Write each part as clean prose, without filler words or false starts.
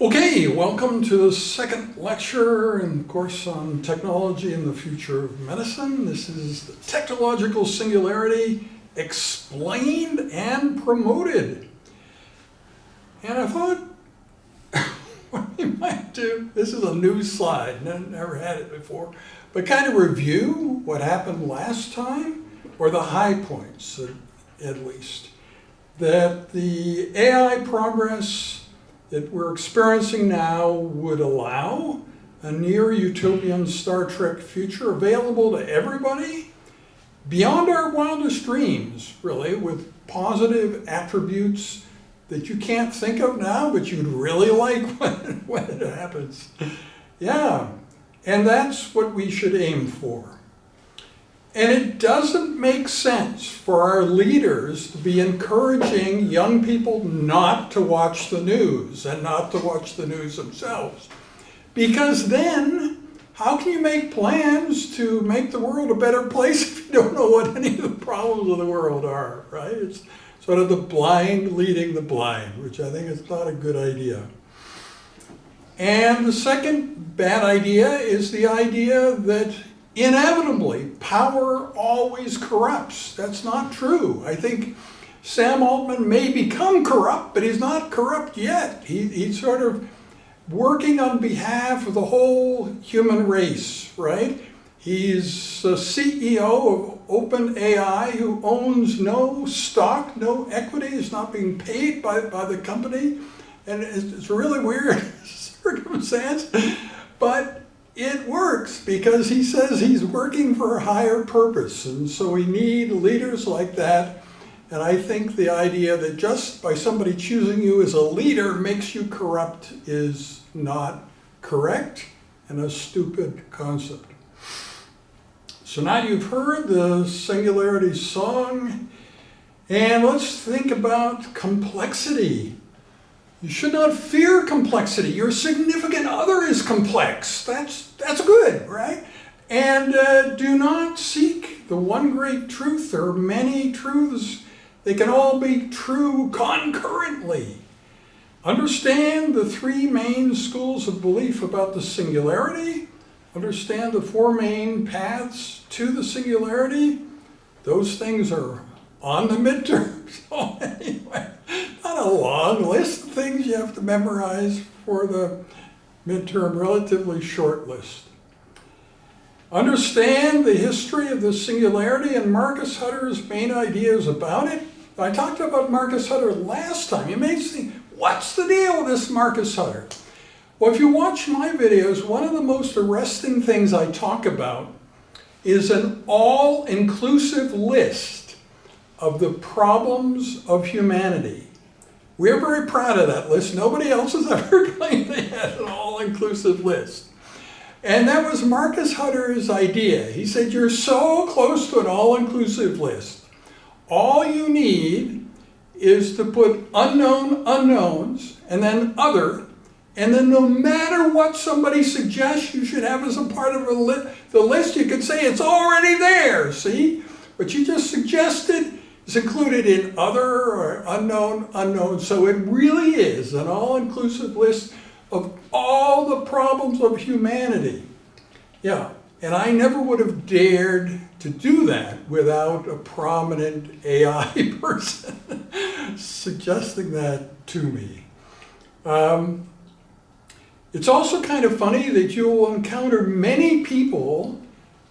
Okay, welcome to the second lecture in the course on technology and the future of medicine. This is the technological singularity explained and promoted. And I thought, what we might do, this is a new slide, never had it before, but kind of review what happened last time, or the high points at least. That the AI progress that we're experiencing now would allow a near utopian Star Trek future available to everybody beyond our wildest dreams, really, with positive attributes that you can't think of now, but you'd really like when it happens. Yeah, and that's what we should aim for. And it doesn't make sense for our leaders to be encouraging young people not to watch the news and not to watch the news themselves. Because then, how can you make plans to make the world a better place if you don't know what any of the problems of the world are, right? It's sort of the blind leading the blind, which I think is not a good idea. And the second bad idea is the idea that inevitably, power always corrupts. That's not true. I think Sam Altman may become corrupt, but he's not corrupt yet. He's sort of working on behalf of the whole human race, right? He's the CEO of OpenAI, who owns no stock, no equity, is not being paid by the company. And it's a really weird circumstance, but it works because he says he's working for a higher purpose, and so we need leaders like that. And I think the idea that just by somebody choosing you as a leader makes you corrupt is not correct and a stupid concept. So now you've heard the Singularity song, and let's think about complexity. You should not fear complexity. Your significant other is complex. That's good, right? And do not seek the one great truth. There are many truths. They can all be true concurrently. Understand the three main schools of belief about the singularity. Understand the four main paths to the singularity. Those things are on the midterms. So anyway, not a long list of things you have to memorize for the midterm, relatively short list. Understand the history of the singularity and Marcus Hutter's main ideas about it. I talked about Marcus Hutter last time. You may think, what's the deal with this Marcus Hutter? Well, if you watch my videos, one of the most arresting things I talk about is an all-inclusive list of the problems of humanity. We're very proud of that list. Nobody else has ever claimed they had an all-inclusive list. And that was Marcus Hutter's idea. He said, you're so close to an all-inclusive list. All you need is to put unknown unknowns and then other, and then no matter what somebody suggests you should have as a part of the list, you could say it's already there, see? What you just suggested is included in other or unknown unknowns. So it really is an all-inclusive list of all the problems of humanity. Yeah, and I never would have dared to do that without a prominent AI person suggesting that to me. It's also kind of funny that you will encounter many people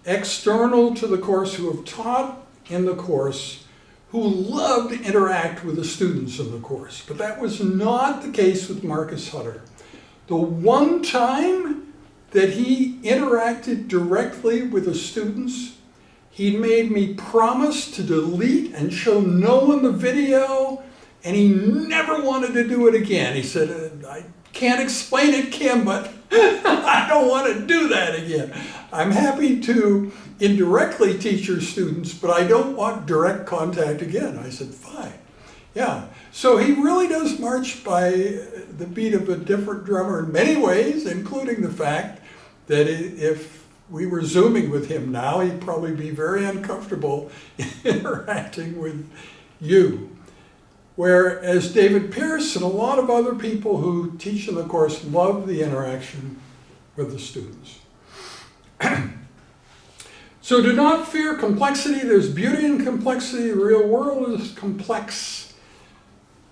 external to the course who have taught in the course who love to interact with the students in the course. But that was not the case with Marcus Hutter. The one time that he interacted directly with the students, he made me promise to delete and show no one the video, and he never wanted to do it again. He said, I can't explain it, Kim, but I don't want to do that again. I'm happy to indirectly teach your students, but I don't want direct contact again. I said, fine. Yeah, so he really does march by the beat of a different drummer in many ways, including the fact that if we were Zooming with him now, he'd probably be very uncomfortable interacting with you. Whereas David Pierce and a lot of other people who teach in the course love the interaction with the students. So do not fear complexity. There's beauty in complexity. The real world is complex.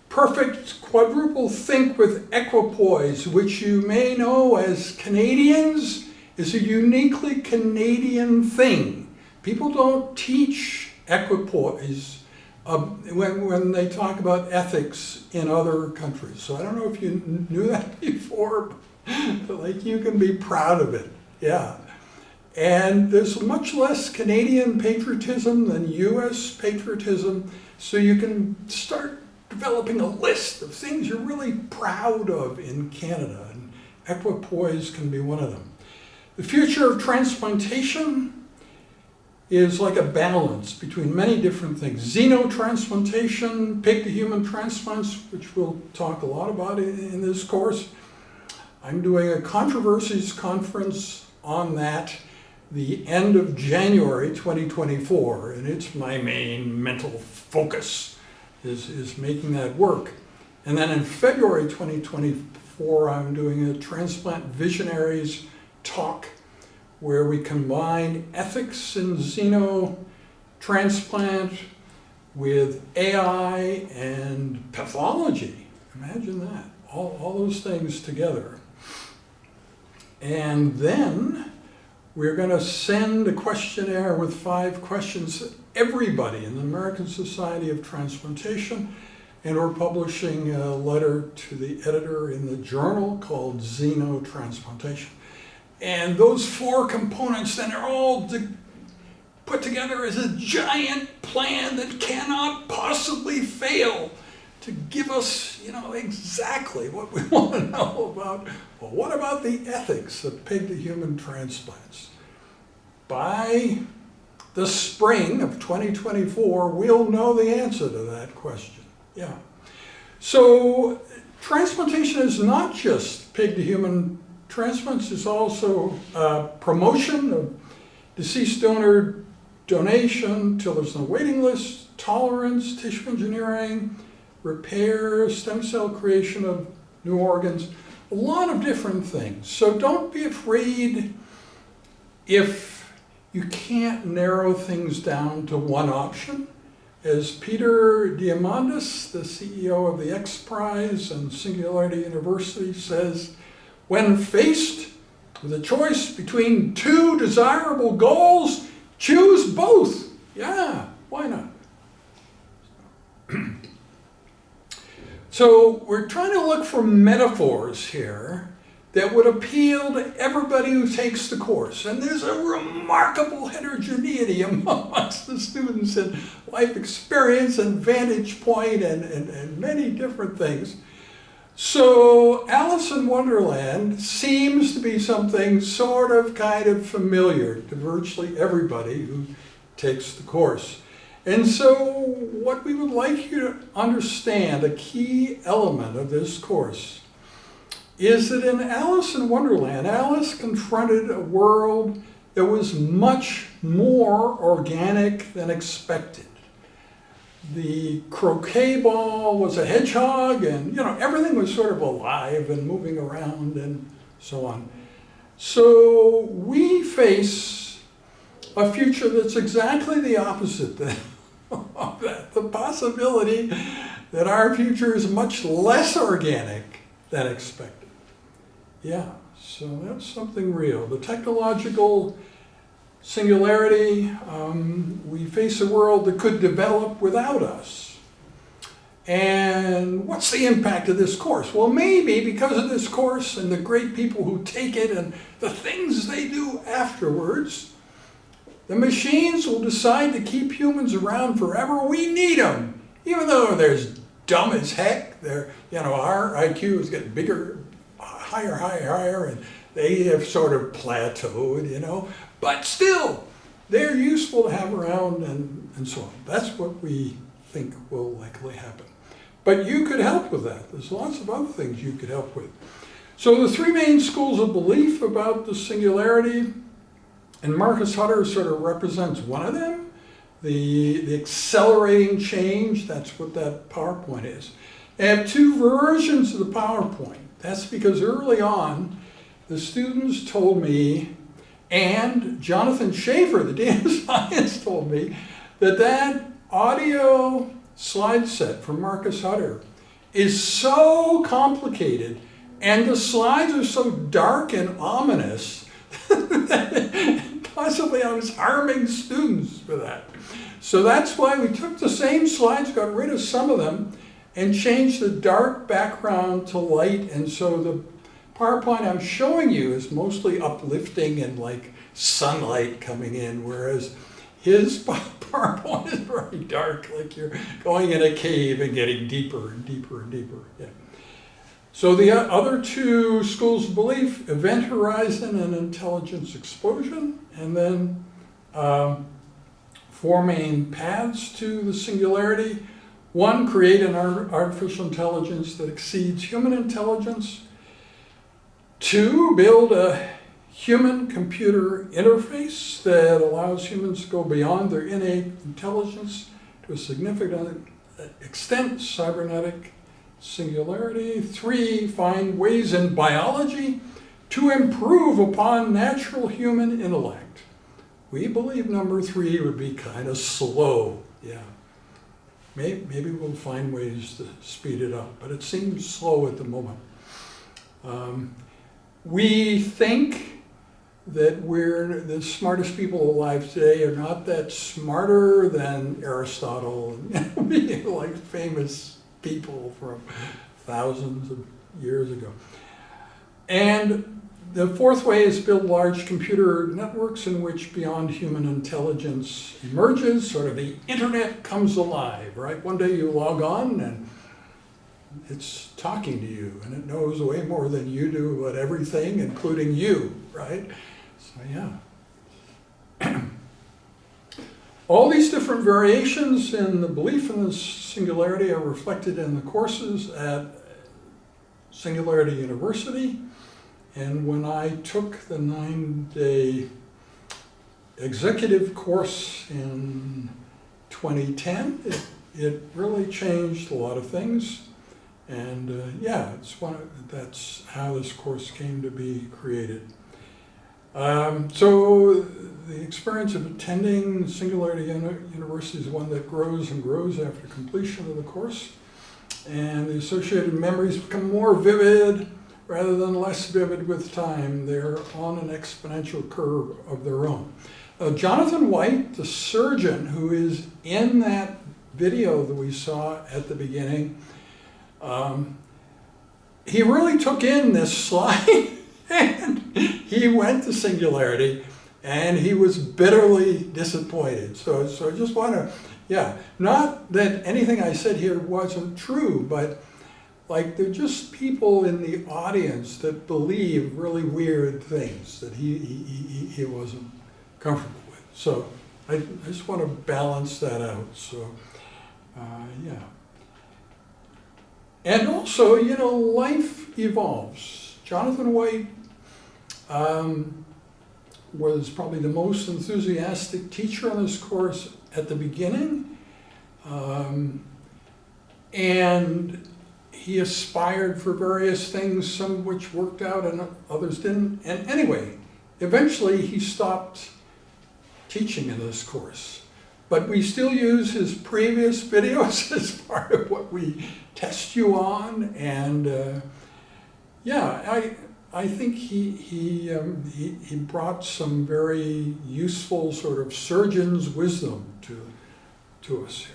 Perfect quadruple think with equipoise, which you may know as Canadians is a uniquely Canadian thing. People don't teach equipoise when they talk about ethics in other countries. So I don't know if you knew that before, but like you can be proud of it, yeah. And there's much less Canadian patriotism than US patriotism, so you can start developing a list of things you're really proud of in Canada, and equipoise can be one of them. The future of transplantation is like a balance between many different things. Xenotransplantation, pig-to-human transplants, which we'll talk a lot about in this course. I'm doing a controversies conference on that the end of January 2024, and it's my main mental focus is making that work. And then in February 2024, I'm doing a Transplant Visionaries talk where we combine ethics in xenotransplant with AI and pathology. Imagine that, all those things together. And then we're going to send a questionnaire with 5 questions to everybody in the American Society of Transplantation, and we're publishing a letter to the editor in the journal called Xenotransplantation. And those 4 components then are all put together as a giant plan that cannot possibly fail to give us, exactly what we want to know about, well, what about the ethics of pig-to-human transplants? By the spring of 2024, we'll know the answer to that question. Yeah. So transplantation is not just pig-to-human transplants, it's also promotion of deceased donor donation till there's no waiting list, tolerance, tissue engineering, repair, stem cell creation of new organs, a lot of different things. So don't be afraid if you can't narrow things down to one option. As Peter Diamandis, the CEO of the X Prize and Singularity University, says, when faced with a choice between 2 desirable goals, choose both. Yeah, why not? So we're trying to look for metaphors here that would appeal to everybody who takes the course. And there's a remarkable heterogeneity amongst the students in life experience and vantage point and many different things. So Alice in Wonderland seems to be something sort of kind of familiar to virtually everybody who takes the course. And so what we would like you to understand, a key element of this course, is that in Alice in Wonderland, Alice confronted a world that was much more organic than expected. The croquet ball was a hedgehog, and everything was sort of alive and moving around and so on. So we face a future that's exactly the opposite of that. The possibility that our future is much less organic than expected. Yeah, so that's something real. The technological singularity, we face a world that could develop without us. And what's the impact of this course? Well, maybe because of this course and the great people who take it and the things they do afterwards, the machines will decide to keep humans around forever. We need them, even though they're dumb as heck. Our IQ is getting bigger, higher, and they have sort of plateaued, but still, they're useful to have around and so on. That's what we think will likely happen. But you could help with that. There's lots of other things you could help with. So the 3 main schools of belief about the singularity, and Marcus Hutter sort of represents one of them, the accelerating change, that's what that PowerPoint is. I have two versions of the PowerPoint. That's because early on, the students told me, and Jonathan Schaefer, the Dean of Science, told me that audio slide set from Marcus Hutter is so complicated and the slides are so dark and ominous that possibly I was harming students for that. So that's why we took the same slides, got rid of some of them, and changed the dark background to light. And so the PowerPoint I'm showing you is mostly uplifting and like sunlight coming in, whereas his PowerPoint is very dark, like you're going in a cave and getting deeper and deeper and deeper. Yeah. So the other two schools of belief, event horizon and intelligence explosion, and then 4 main paths to the singularity. 1, create an artificial intelligence that exceeds human intelligence. 2, build a human-computer interface that allows humans to go beyond their innate intelligence to a significant extent, cybernetic singularity. 3, find ways in biology to improve upon natural human intellect. We believe number 3 would be kind of slow, yeah. Maybe we'll find ways to speed it up, but it seems slow at the moment. We think that we're the smartest people alive today are not that smarter than Aristotle and like famous people from thousands of years ago. And the 4th way is build large computer networks in which beyond human intelligence emerges, sort of the internet comes alive, right? One day you log on and it's talking to you and it knows way more than you do about everything, including you, right? So yeah. All these different variations in the belief in the singularity are reflected in the courses at Singularity University. And when I took the 9-day executive course in 2010, it really changed a lot of things. And yeah, that's how this course came to be created. So the experience of attending Singularity University is one that grows and grows after completion of the course. And the associated memories become more vivid rather than less vivid with time. They're on an exponential curve of their own. Jonathan White, the surgeon who is in that video that we saw at the beginning, he really took in this slide and he went to Singularity and he was bitterly disappointed. So I just want to, yeah, not that anything I said here wasn't true, but like they're just people in the audience that believe really weird things that he wasn't comfortable with. So I just want to balance that out. So yeah. And also, you know, life evolves. Jonathan White was probably the most enthusiastic teacher on this course at the beginning. And he aspired for various things, some of which worked out and others didn't. And anyway, eventually he stopped teaching in this course. But we still use his previous videos as part of what we test you on. And yeah, I think he brought some very useful sort of surgeon's wisdom to us here.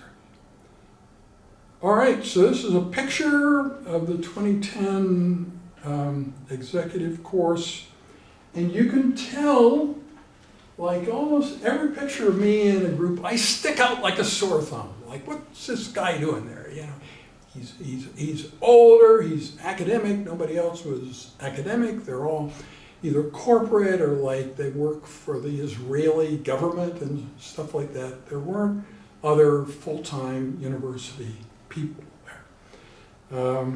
All right, so this is a picture of the 2010 executive course, and you can tell, like almost every picture of me in a group, I stick out like a sore thumb. Like, what's this guy doing there? You know, he's older, he's academic. Nobody else was academic. They're all either corporate or like they work for the Israeli government and stuff like that. There weren't other full-time university people there.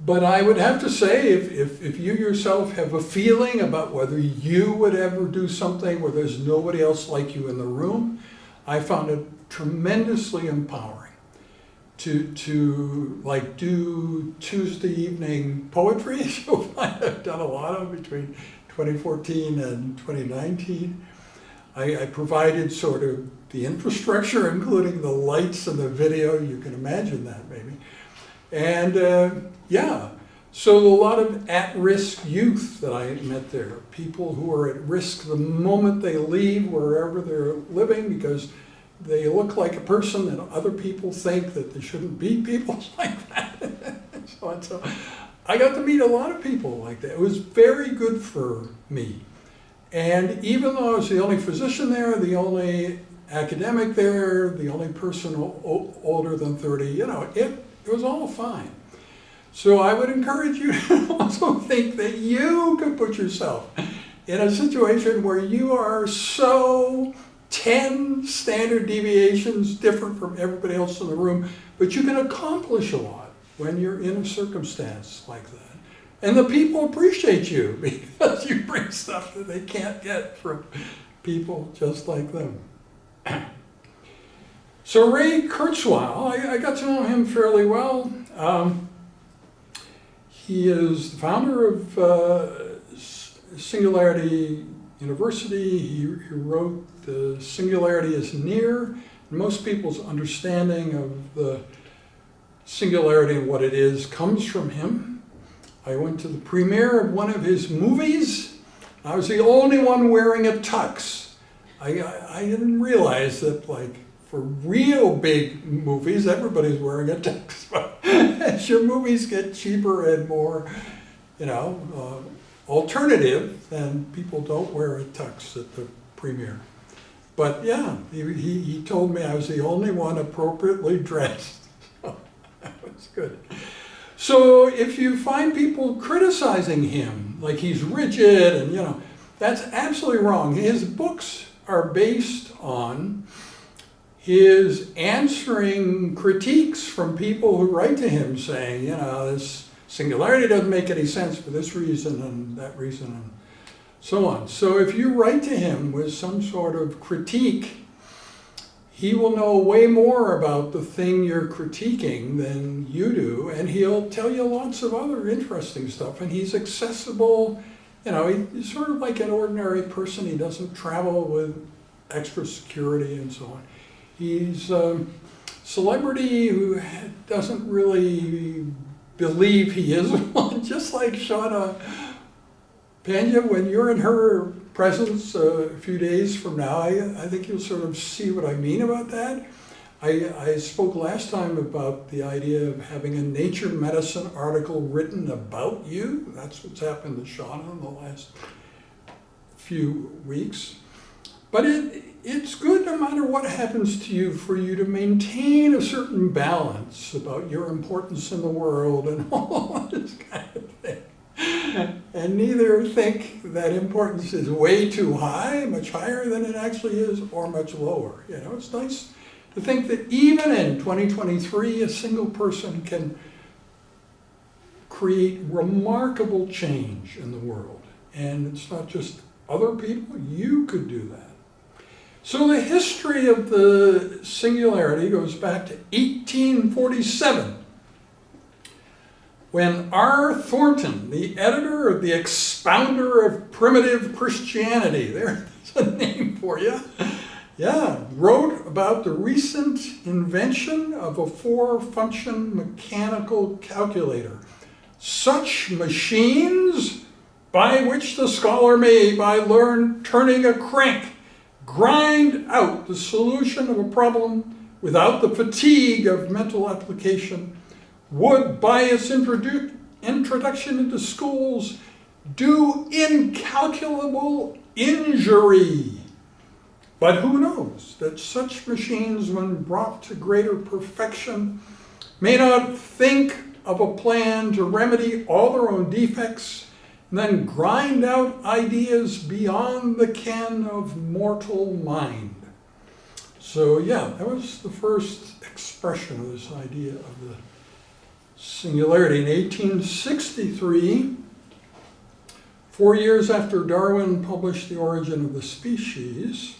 But I would have to say, if you yourself have a feeling about whether you would ever do something where there's nobody else like you in the room, I found it tremendously empowering to like do Tuesday evening poetry. So I've done a lot of between 2014 and 2019. I provided sort of the infrastructure, including the lights and the video. You can imagine that, maybe. And yeah, so a lot of at-risk youth that I met there, people who are at risk the moment they leave wherever they're living because they look like a person and other people think that they shouldn't be people like that. So I got to meet a lot of people like that. It was very good for me. And even though I was the only physician there, the only academic there, the only person older than 30, you know, it was all fine. So I would encourage you to also think that you could put yourself in a situation where you are so 10 standard deviations different from everybody else in the room, but you can accomplish a lot when you're in a circumstance like that. And the people appreciate you because you bring stuff that they can't get from people just like them. So Ray Kurzweil, I got to know him fairly well. He is the founder of Singularity University. He wrote The Singularity is Near. And most people's understanding of the singularity and what it is comes from him. I went to the premiere of one of his movies. I was the only one wearing a tux. I didn't realize that, like, for real big movies, everybody's wearing a tux. But as your movies get cheaper and more, you know, alternative, then people don't wear a tux at the premiere. But yeah, he told me I was the only one appropriately dressed. That was good. So if you find people criticizing him, like he's rigid and, you know, that's absolutely wrong. His books are based on his answering critiques from people who write to him saying, you know, this singularity doesn't make any sense for this reason and that reason and so on. So if you write to him with some sort of critique, he will know way more about the thing you're critiquing than you do, and he'll tell you lots of other interesting stuff, and he's accessible. You know, he's sort of like an ordinary person. He doesn't travel with extra security and so on. He's a celebrity who doesn't really believe he is one, just like Shauna Pena. When you're in her presence a few days from now, I think you'll sort of see what I mean about that. I spoke last time about the idea of having a Nature Medicine article written about you. That's what's happened to Shauna in the last few weeks. But it's good no matter what happens to you for you to maintain a certain balance about your importance in the world and all this kind of thing. And neither think that importance is way too high, much higher than it actually is, or much lower. You know, it's nice to think that even in 2023, a single person can create remarkable change in the world. And it's not just other people, you could do that. So the history of the singularity goes back to 1847. When R. Thornton, the editor of the Expounder of Primitive Christianity, there's a name for you, yeah, wrote about the recent invention of a 4-function mechanical calculator. Such machines by which the scholar may, by turning a crank, grind out the solution of a problem without the fatigue of mental application, would, by its introduction into schools, do incalculable injury. But who knows that such machines, when brought to greater perfection, may not think of a plan to remedy all their own defects, and then grind out ideas beyond the ken of mortal mind. So yeah, that was the first expression of this idea of the singularity. In 1863, 4 years after Darwin published The Origin of the Species,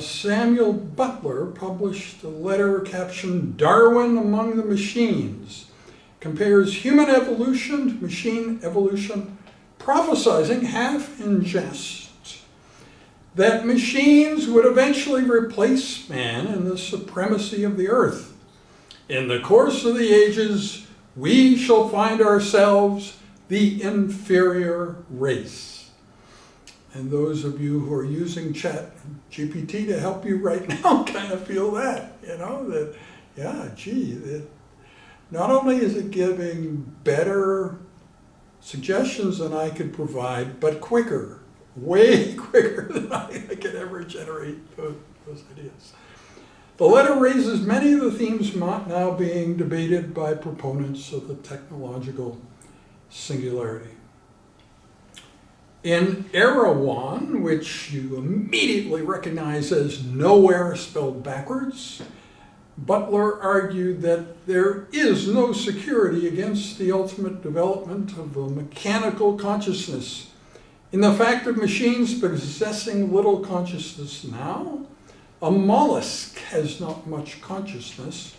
Samuel Butler published a letter captioned "Darwin Among the Machines," compares human evolution to machine evolution, prophesizing, half in jest, that machines would eventually replace man in the supremacy of the earth. In the course of the ages, we shall find ourselves the inferior race. And those of you who are using Chat GPT to help you right now kind of feel that, that, yeah, gee, not only is it giving better suggestions than I could provide, but quicker, way quicker than I could ever generate those ideas. The letter raises many of the themes now being debated by proponents of the technological singularity. In Erewhon, which you immediately recognize as nowhere spelled backwards, Butler argued that there is no security against the ultimate development of a mechanical consciousness in the fact of machines possessing little consciousness now. A mollusk has not much consciousness.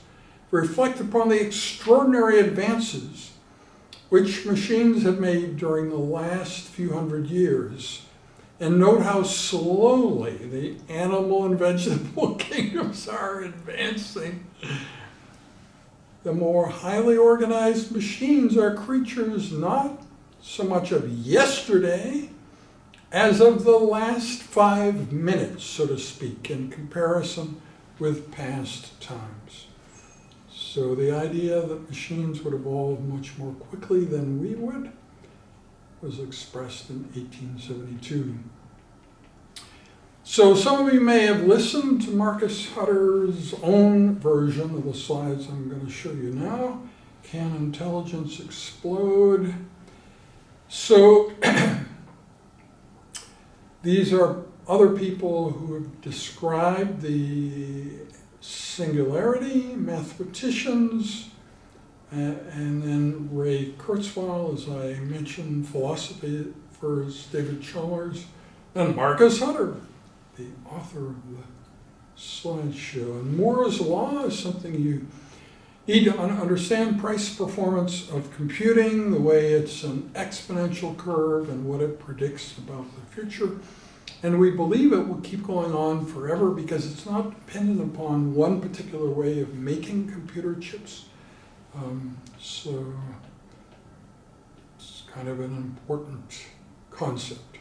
Reflect upon the extraordinary advances which machines have made during the last few hundred years, and note how slowly the animal and vegetable kingdoms are advancing. The more highly organized machines are creatures not so much of yesterday as of the last 5 minutes, so to speak, in comparison with past times. So the idea that machines would evolve much more quickly than we would was expressed in 1872. So some of you may have listened to Marcus Hutter's own version of the slides I'm going to show you now. Can intelligence explode? So these are other people who have described the singularity, mathematicians, and then Ray Kurzweil, as I mentioned, philosophers David Chalmers, and Marcus Hutter, the author of the slideshow. And Moore's law is something you need to understand: price performance of computing, the way it's an exponential curve and what it predicts about the future. And we believe it will keep going on forever because it's not dependent upon one particular way of making computer chips. So it's kind of an important concept.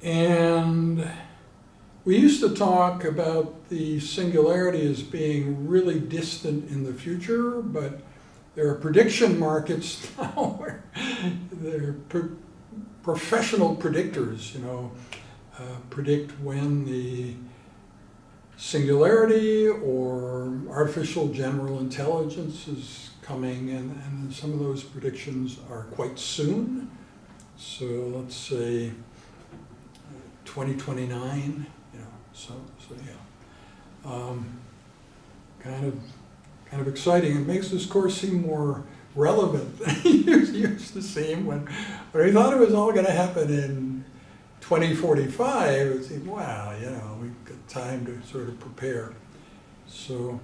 And we used to talk about the singularity as being really distant in the future, but there are prediction markets now where they're professional predictors, predict when the singularity or artificial general intelligence is coming, and some of those predictions are quite soon. So let's say 2029, so yeah. Kind of exciting. It makes this course seem more relevant than it used to seem when we thought it was all going to happen in 2045. It seemed, wow, we've got time to sort of prepare. So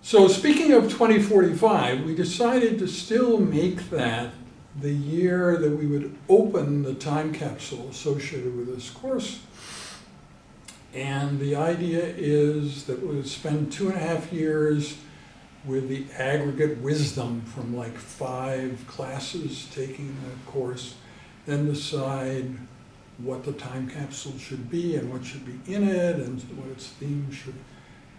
speaking of 2045, we decided to still make that the year that we would open the time capsule associated with this course. And the idea is that we would spend 2.5 years with the aggregate wisdom from like 5 classes taking the course, then decide what the time capsule should be and what should be in it and what its theme should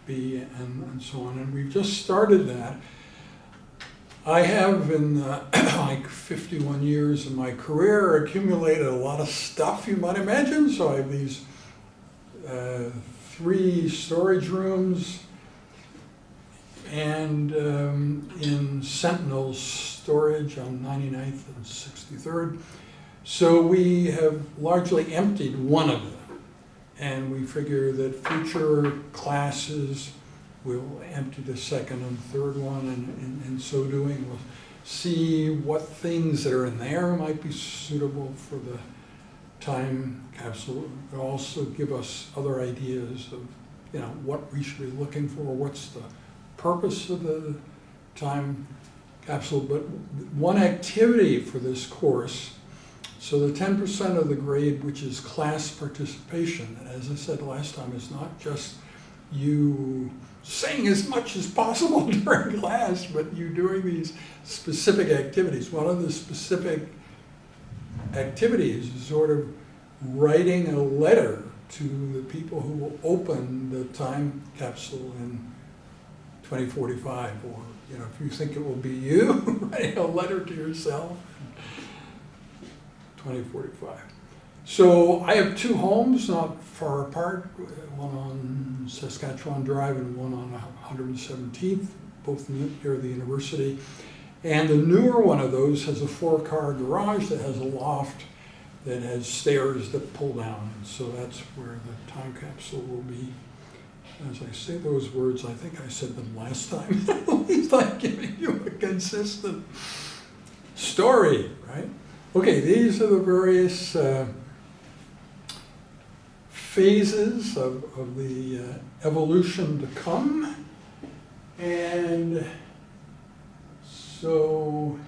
be and so on. And we've just started that. I have, in like 51 years of my career, accumulated a lot of stuff, you might imagine. So I have these 3 storage rooms, and in Sentinel storage on 99th and 63rd. So we have largely emptied one of them, and we figure that future classes will empty the second and third one, and in so doing we'll see what things that are in there might be suitable for the time capsule. It'll also give us other ideas of, what we should be looking for, what's the purpose of the time capsule. But one activity for this course, so the 10% of the grade, which is class participation, and as I said last time, is not just you saying as much as possible during class, but you doing these specific activities. One of the specific activities is sort of writing a letter to the people who will open the time capsule in 2045, or if you think it will be you, writing a letter to yourself in 2045. So I have two homes not far apart, one on Saskatchewan Drive and one on 117th, both near the university. And the newer one of those has a 4-car garage that has a loft that has stairs that pull down. And so that's where the time capsule will be. As I say those words, I think I said them last time. At least I'm giving you a consistent story, right? Okay, these are the various phases of the evolution to come. And so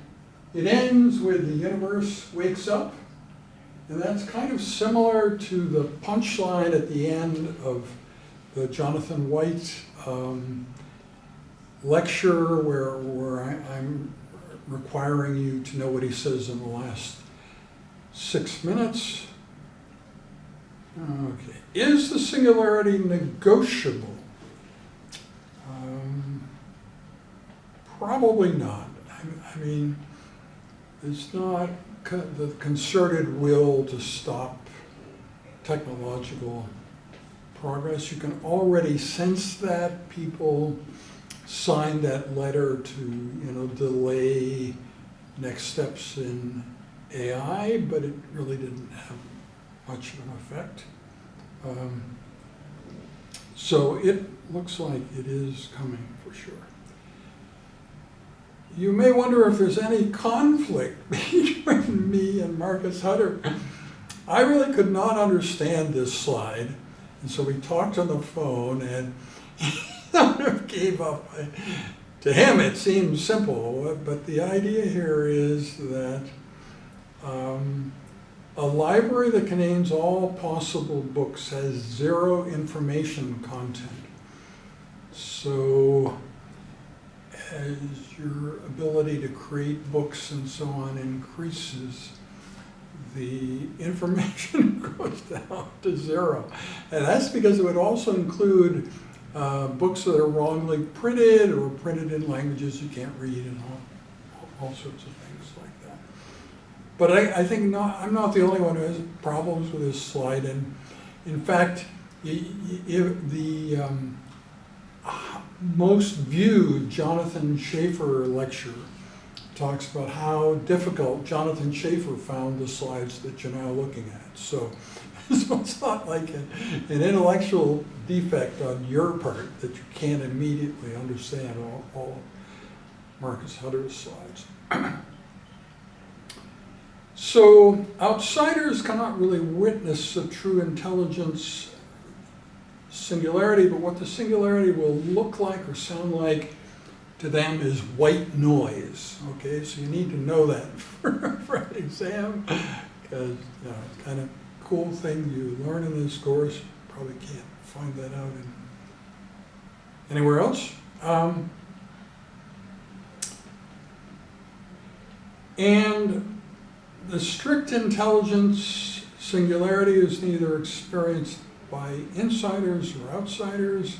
it ends with the universe wakes up. And that's kind of similar to the punchline at the end of the Jonathan White lecture, where I'm requiring you to know what he says in the last 6 minutes. Okay. Is the singularity negotiable? Probably not. I mean, it's not the concerted will to stop technological progress. You can already sense that. People signed that letter to, delay next steps in AI, but it really didn't have much of an effect. So it looks like it is coming for sure. You may wonder if there's any conflict between me and Marcus Hutter. I really could not understand this slide, and so we talked on the phone, and he sort of gave up. To him, it seemed simple, but the idea here is that a library that contains all possible books has zero information content. So as your ability to create books and so on increases, the information goes down to zero. And that's because it would also include books that are wrongly printed or printed in languages you can't read, and all sorts of things like that. But I think I'm not the only one who has problems with this slide. And in fact, the most viewed Jonathan Schaeffer lecture talks about how difficult Jonathan Schaeffer found the slides that you're now looking at. So it's not like an intellectual defect on your part that you can't immediately understand all Marcus Hutter's slides. So outsiders cannot really witness a true intelligence singularity, but what the singularity will look like or sound like to them is white noise. Okay, so you need to know that for an exam, because it's kind of cool thing you learn in this course. You probably can't find that out anywhere else. And the strict intelligence singularity is neither experienced by insiders or outsiders.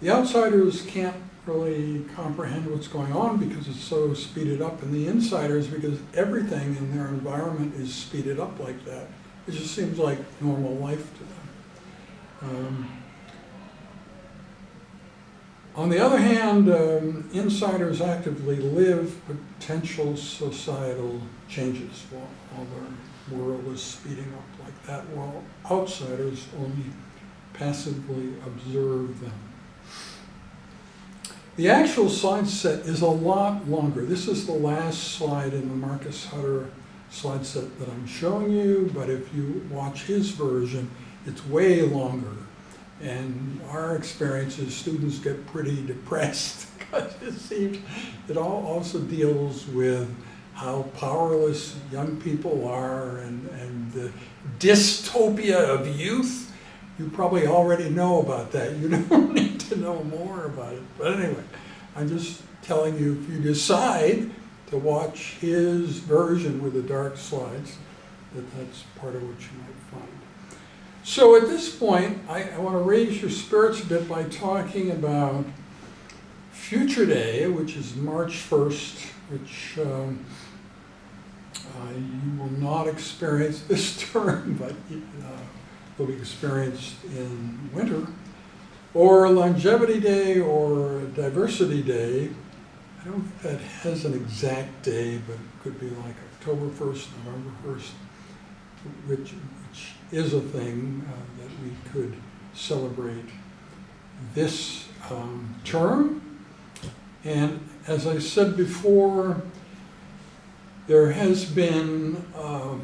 The outsiders can't really comprehend what's going on because it's so speeded up, and the insiders, because everything in their environment is speeded up like that. It just seems like normal life to them. On the other hand, insiders actively live potential societal changes while their world is speeding up like that, while outsiders only passively observe them. The actual slide set is a lot longer. This is the last slide in the Marcus Hutter slide set that I'm showing you, but if you watch his version, it's way longer. And our experience is students get pretty depressed because it seems it also deals with how powerless young people are and the dystopia of youth. You probably already know about that. You don't need to know more about it. But anyway, I'm just telling you, if you decide to watch his version with the dark slides, that's part of what you might find. So at this point, I want to raise your spirits a bit by talking about Future Day, which is March 1st, which you will not experience this term, but will be experienced in winter, or Longevity Day or Diversity Day. I don't think that has an exact day, but it could be like October 1st, November 1st, which is a thing that we could celebrate this term. And as I said before, there has been a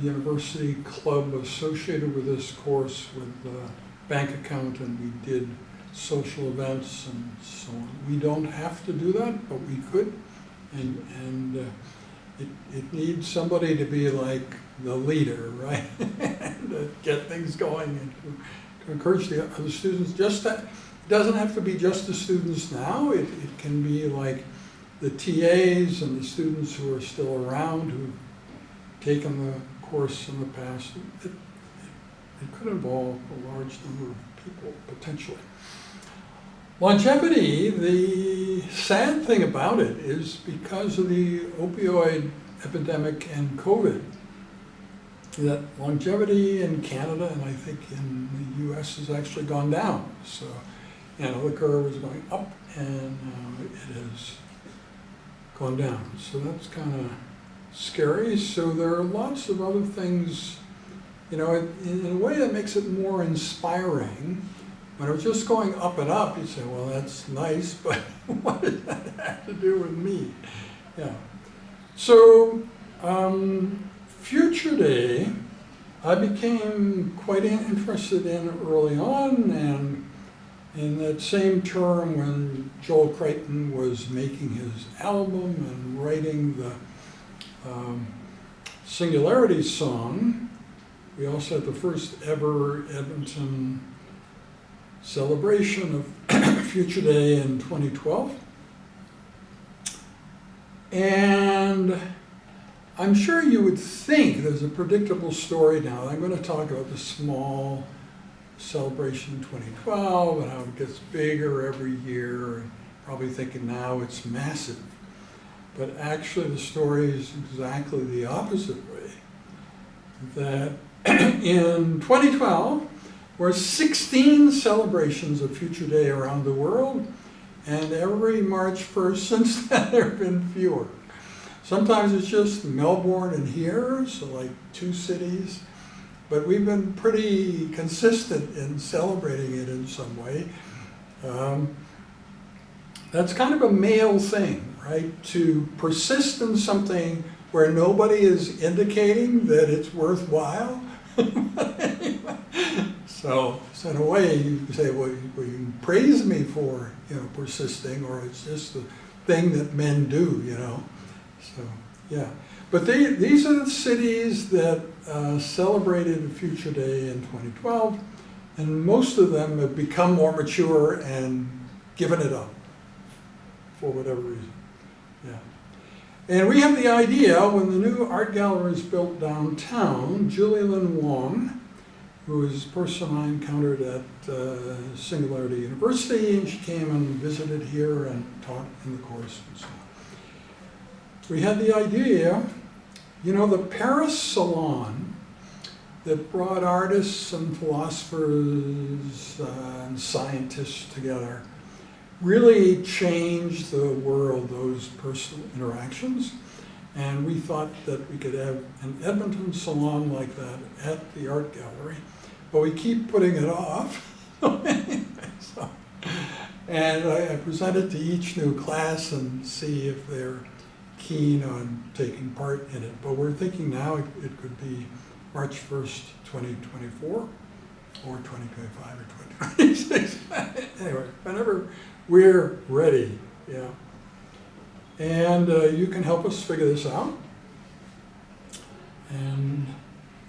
university club associated with this course with a bank account, and we did social events and so on. We don't have to do that, but we could. And it needs somebody to be like the leader, right? And to get things going and to encourage the other students. Just that, it doesn't have to be just the students now. It can be like the TAs and the students who are still around who've taken the course in the past. It could involve a large number of people, potentially. Longevity, the sad thing about it is because of the opioid epidemic and COVID, that longevity in Canada and I think in the US has actually gone down. So, the curve was going up and it has gone down. So that's kind of scary. So there are lots of other things, in a way that makes it more inspiring. When it was just going up and up, you'd say, well, that's nice, but what does that have to do with me? Yeah. So, Future Day, I became quite interested in early on, and in that same term when Joel Crichton was making his album and writing the Singularity song, we also had the first ever Edmonton celebration of Future Day in 2012. And I'm sure you would think there's a predictable story now. I'm going to talk about the small celebration in 2012 and how it gets bigger every year, and probably thinking now it's massive. But actually the story is exactly the opposite way. That in 2012, were 16 celebrations of Future Day around the world, and every March 1st since then there have been fewer. Sometimes it's just Melbourne and here, so like 2 cities, but we've been pretty consistent in celebrating it in some way. That's kind of a male thing, right? To persist in something where nobody is indicating that it's worthwhile. So in a way, you can say, well, you can praise me for persisting, or it's just the thing that men do, So yeah, but these are the cities that celebrated Future Day in 2012, and most of them have become more mature and given it up for whatever reason. Yeah. And we have the idea when the new art gallery is built downtown, Julie Lynn Wong, who is a person I encountered at Singularity University, and she came and visited here and taught in the course and so on. We had the idea, the Paris Salon that brought artists and philosophers and scientists together really changed the world, those personal interactions. And we thought that we could have an Edmonton salon like that at the art gallery, but we keep putting it off. And I present it to each new class and see if they're keen on taking part in it. But we're thinking now it could be March 1st, 2024, or 2025 or 2026. Anyway, whenever we're ready, yeah. And you can help us figure this out. And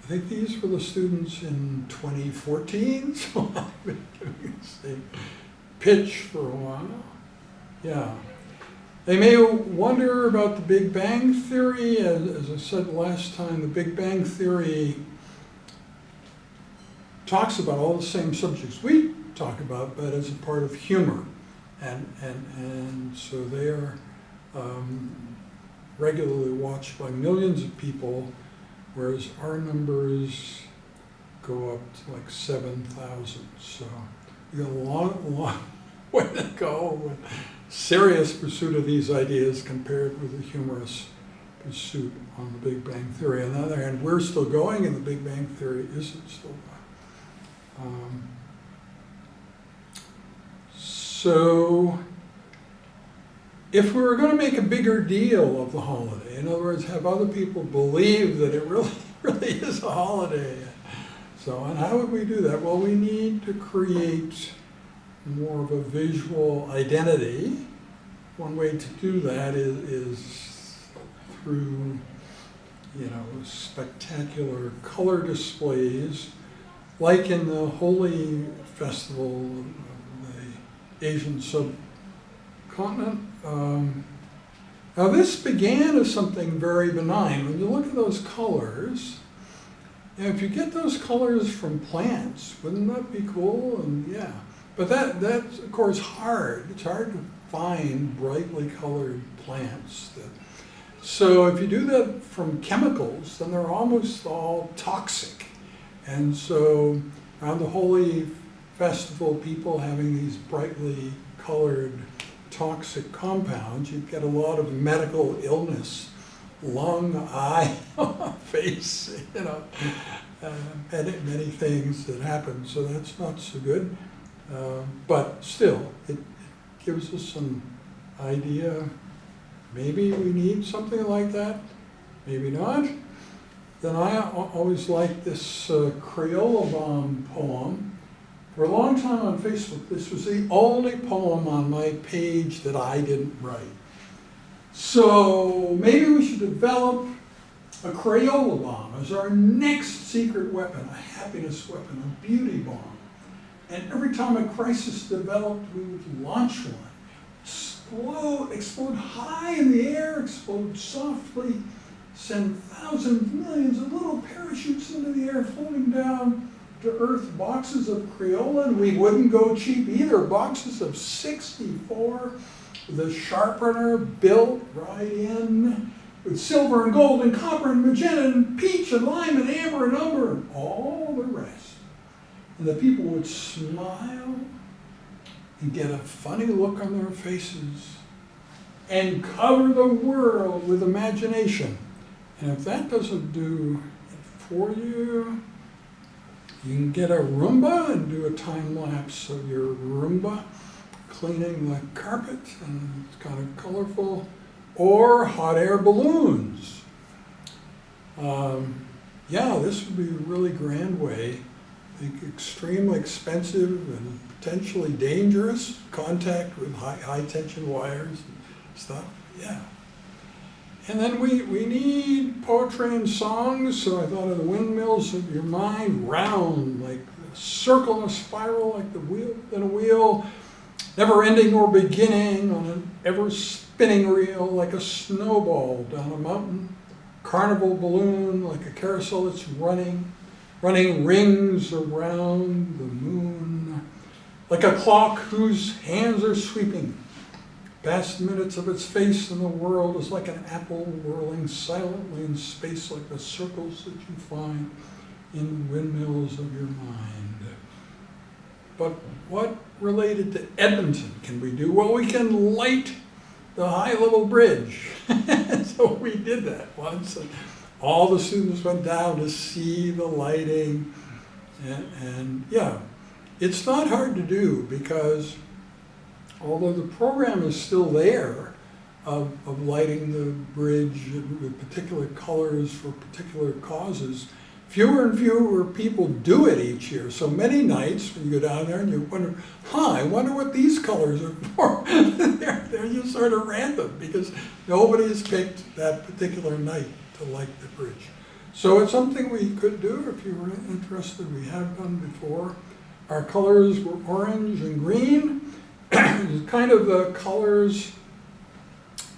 I think these were the students in 2014, so I've been doing the same pitch for a while. Yeah. They may wonder about the Big Bang Theory. As I said last time, the Big Bang Theory talks about all the same subjects we talk about, but as a part of humor. And so they are regularly watched by millions of people, whereas our numbers go up to like 7,000. So we got a long way to go with serious pursuit of these ideas compared with the humorous pursuit on the Big Bang Theory. On the other hand, we're still going, and the Big Bang Theory isn't still going. So if we were going to make a bigger deal of the holiday, in other words, have other people believe that it really is a holiday, so, and how would we do that? Well, we need to create more of a visual identity. One way to do that is through, spectacular color displays, like in the Holy Festival of the Asian subcontinent. Now this began as something very benign. When you look at those colors, if you get those colors from plants, wouldn't that be cool? And yeah, but that's of course hard. It's hard to find brightly colored plants. So if you do that from chemicals, then they're almost all toxic. And so around the Holy Festival, people having these brightly colored toxic compounds, you get a lot of medical illness, lung, eye, face, many things that happen. So that's not so good. But still, it gives us some idea. Maybe we need something like that, maybe not. Then I always liked this Crayola poem. For a long time on Facebook, this was the only poem on my page that I didn't write. So maybe we should develop a Crayola bomb as our next secret weapon, a happiness weapon, a beauty bomb. And every time a crisis developed, we would launch one. Explode high in the air, explode softly, send thousands, millions of little parachutes into the air, floating down to earth, boxes of Crayola, and we wouldn't go cheap either. Boxes of 64, the sharpener built right in, with silver and gold and copper and magenta and peach and lime and amber and umber and all the rest. And the people would smile and get a funny look on their faces and cover the world with imagination. And if that doesn't do it for you, you can get a Roomba and do a time lapse of your Roomba cleaning the carpet, and it's kind of colorful, or hot air balloons. Yeah, this would be a really grand way. I think extremely expensive and potentially dangerous, contact with high tension wires and stuff, yeah. And then we need poetry and songs, so I thought of the windmills of your mind, round, like a circle and a spiral, like the wheel in a wheel, never ending or beginning on an ever spinning reel, like a snowball down a mountain, carnival balloon, like a carousel that's running rings around the moon, like a clock whose hands are sweeping past the minutes of its face, and the world is like an apple whirling silently in space, like the circles that you find in the windmills of your mind. But what related to Edmonton can we do? Well, we can light the high-level bridge. So we did that once, and all the students went down to see the lighting, and yeah, it's not hard to do, because although the program is still there, of lighting the bridge with particular colors for particular causes. Fewer and fewer people do it each year. So many nights when you go down there and you wonder, I wonder what these colors are for. they're just sort of random because nobody has picked that particular night to light the bridge. So it's something we could do if you were interested. We have done before. Our colors were orange and green. Kind of the colors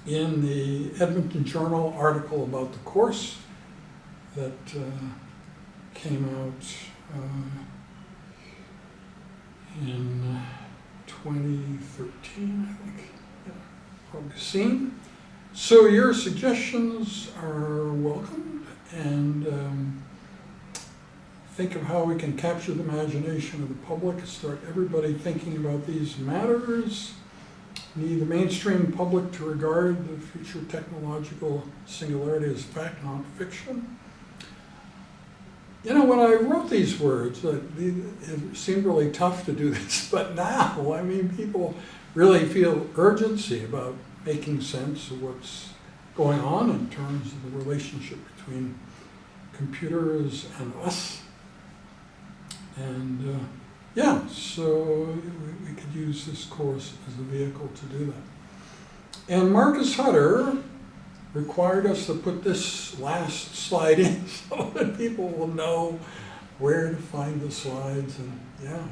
in the Edmonton Journal article about the course that came out in 2013, I think. Yeah, probably seen. So your suggestions are welcomed, and think of how we can capture the imagination of the public and start everybody thinking about these matters. Need the mainstream public to regard the future technological singularity as fact, not fiction. You know, when I wrote these words, it seemed really tough to do this, but now, I mean, people really feel urgency about making sense of what's going on in terms of the relationship between computers and us. And yeah, so we could use this course as a vehicle to do that. And Marcus Hutter required us to put this last slide in so that people will know where to find the slides. And yeah,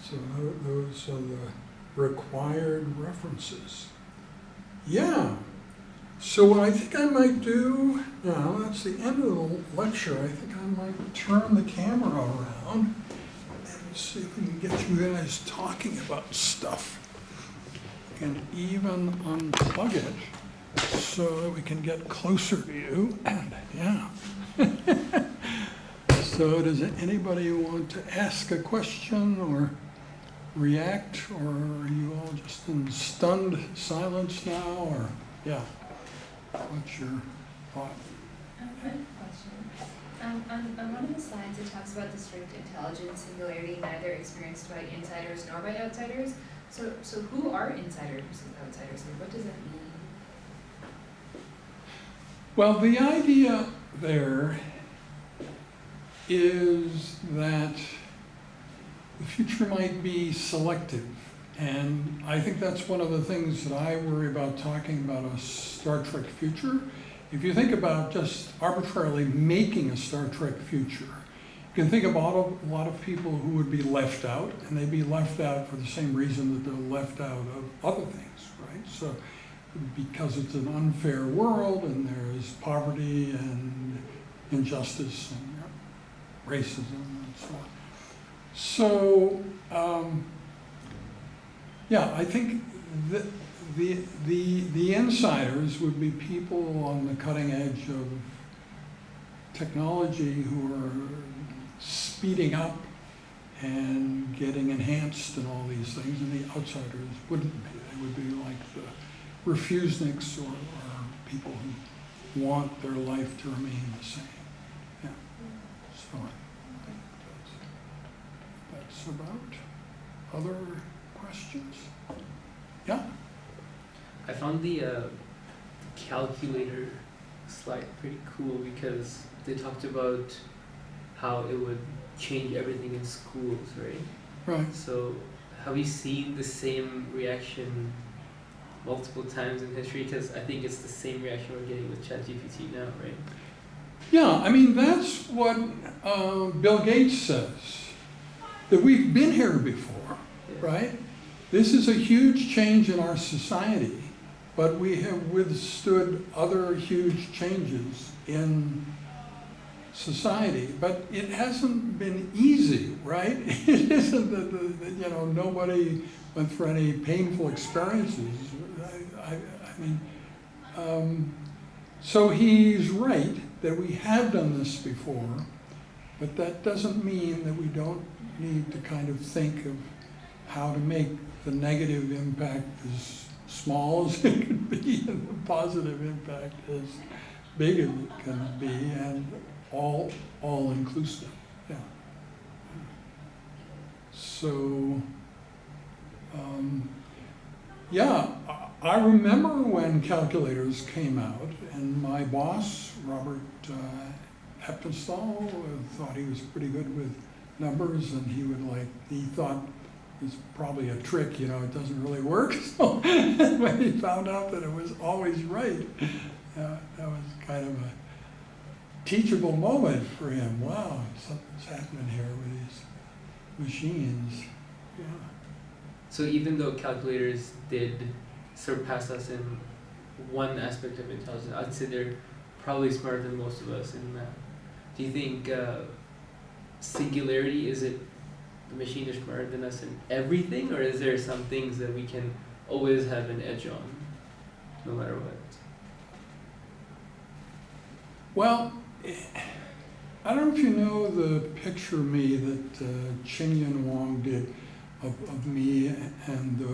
so those are the required references. Yeah, so what I think I might do, now that's the end of the lecture, I think I might turn the camera around and see if we can get you guys talking about stuff and even unplug it so that we can get closer to you. And yeah. So does anybody want to ask a question or react, or are you all just in stunned silence now, or yeah? What's your thought? I have a question. On one of the slides, it talks about the strict intelligence singularity neither experienced by insiders nor by outsiders. So who are insiders and outsiders, and what does that mean? Well, the idea there is that the future might be selective. And I think that's one of the things that I worry about talking about a Star Trek future. If you think about just arbitrarily making a Star Trek future, you can think about a lot of people who would be left out, and they'd be left out for the same reason that they're left out of other things, right? So because it's an unfair world and there's poverty and injustice and racism and so on. So, yeah, I think the insiders would be people on the cutting edge of technology who are speeding up and getting enhanced and all these things, and the outsiders wouldn't be. They would be like the refuseniks or people who want their life to remain the same. Yeah. So that's about. Other questions? Yeah? I found the calculator slide pretty cool because they talked about how it would change everything in schools, right? Right. So have you seen the same reaction multiple times in history? Because I think it's the same reaction we're getting with ChatGPT now, right? Yeah, I mean, that's what Bill Gates says, that we've been here before, Yeah. right? This is a huge change in our society, but we have withstood other huge changes in society. But it hasn't been easy, right? It isn't that nobody went through any painful experiences. I mean, so he's right that we have done this before, but that doesn't mean that we don't need to kind of think of how to make the negative impact as small as it can be and the positive impact as big as it can be, and all inclusive. Yeah. So yeah, I remember when calculators came out, and my boss, Robert Heppenstall, thought he was pretty good with numbers, and he thought it's probably a trick, you know, it doesn't really work. So when he found out that it was always right, that was kind of a teachable moment for him. Wow, something's happening here with these machines. Yeah. So even though calculators did surpass us in one aspect of intelligence, I'd say they're probably smarter than most of us in math. Do you think Singularity, is it the machine is smarter than us in everything, or is there some things that we can always have an edge on, no matter what? Well, I don't know if you know the picture of me that Ching-Yun Wang did of me and the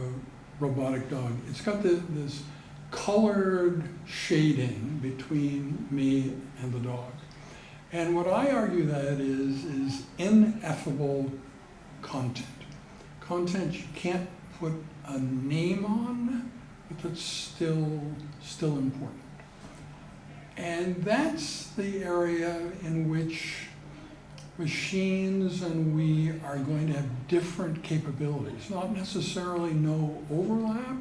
robotic dog. It's got this colored shading between me and the dog. And what I argue that is ineffable content. Content you can't put a name on, but that's still important. And that's the area in which machines and we are going to have different capabilities. Not necessarily no overlap,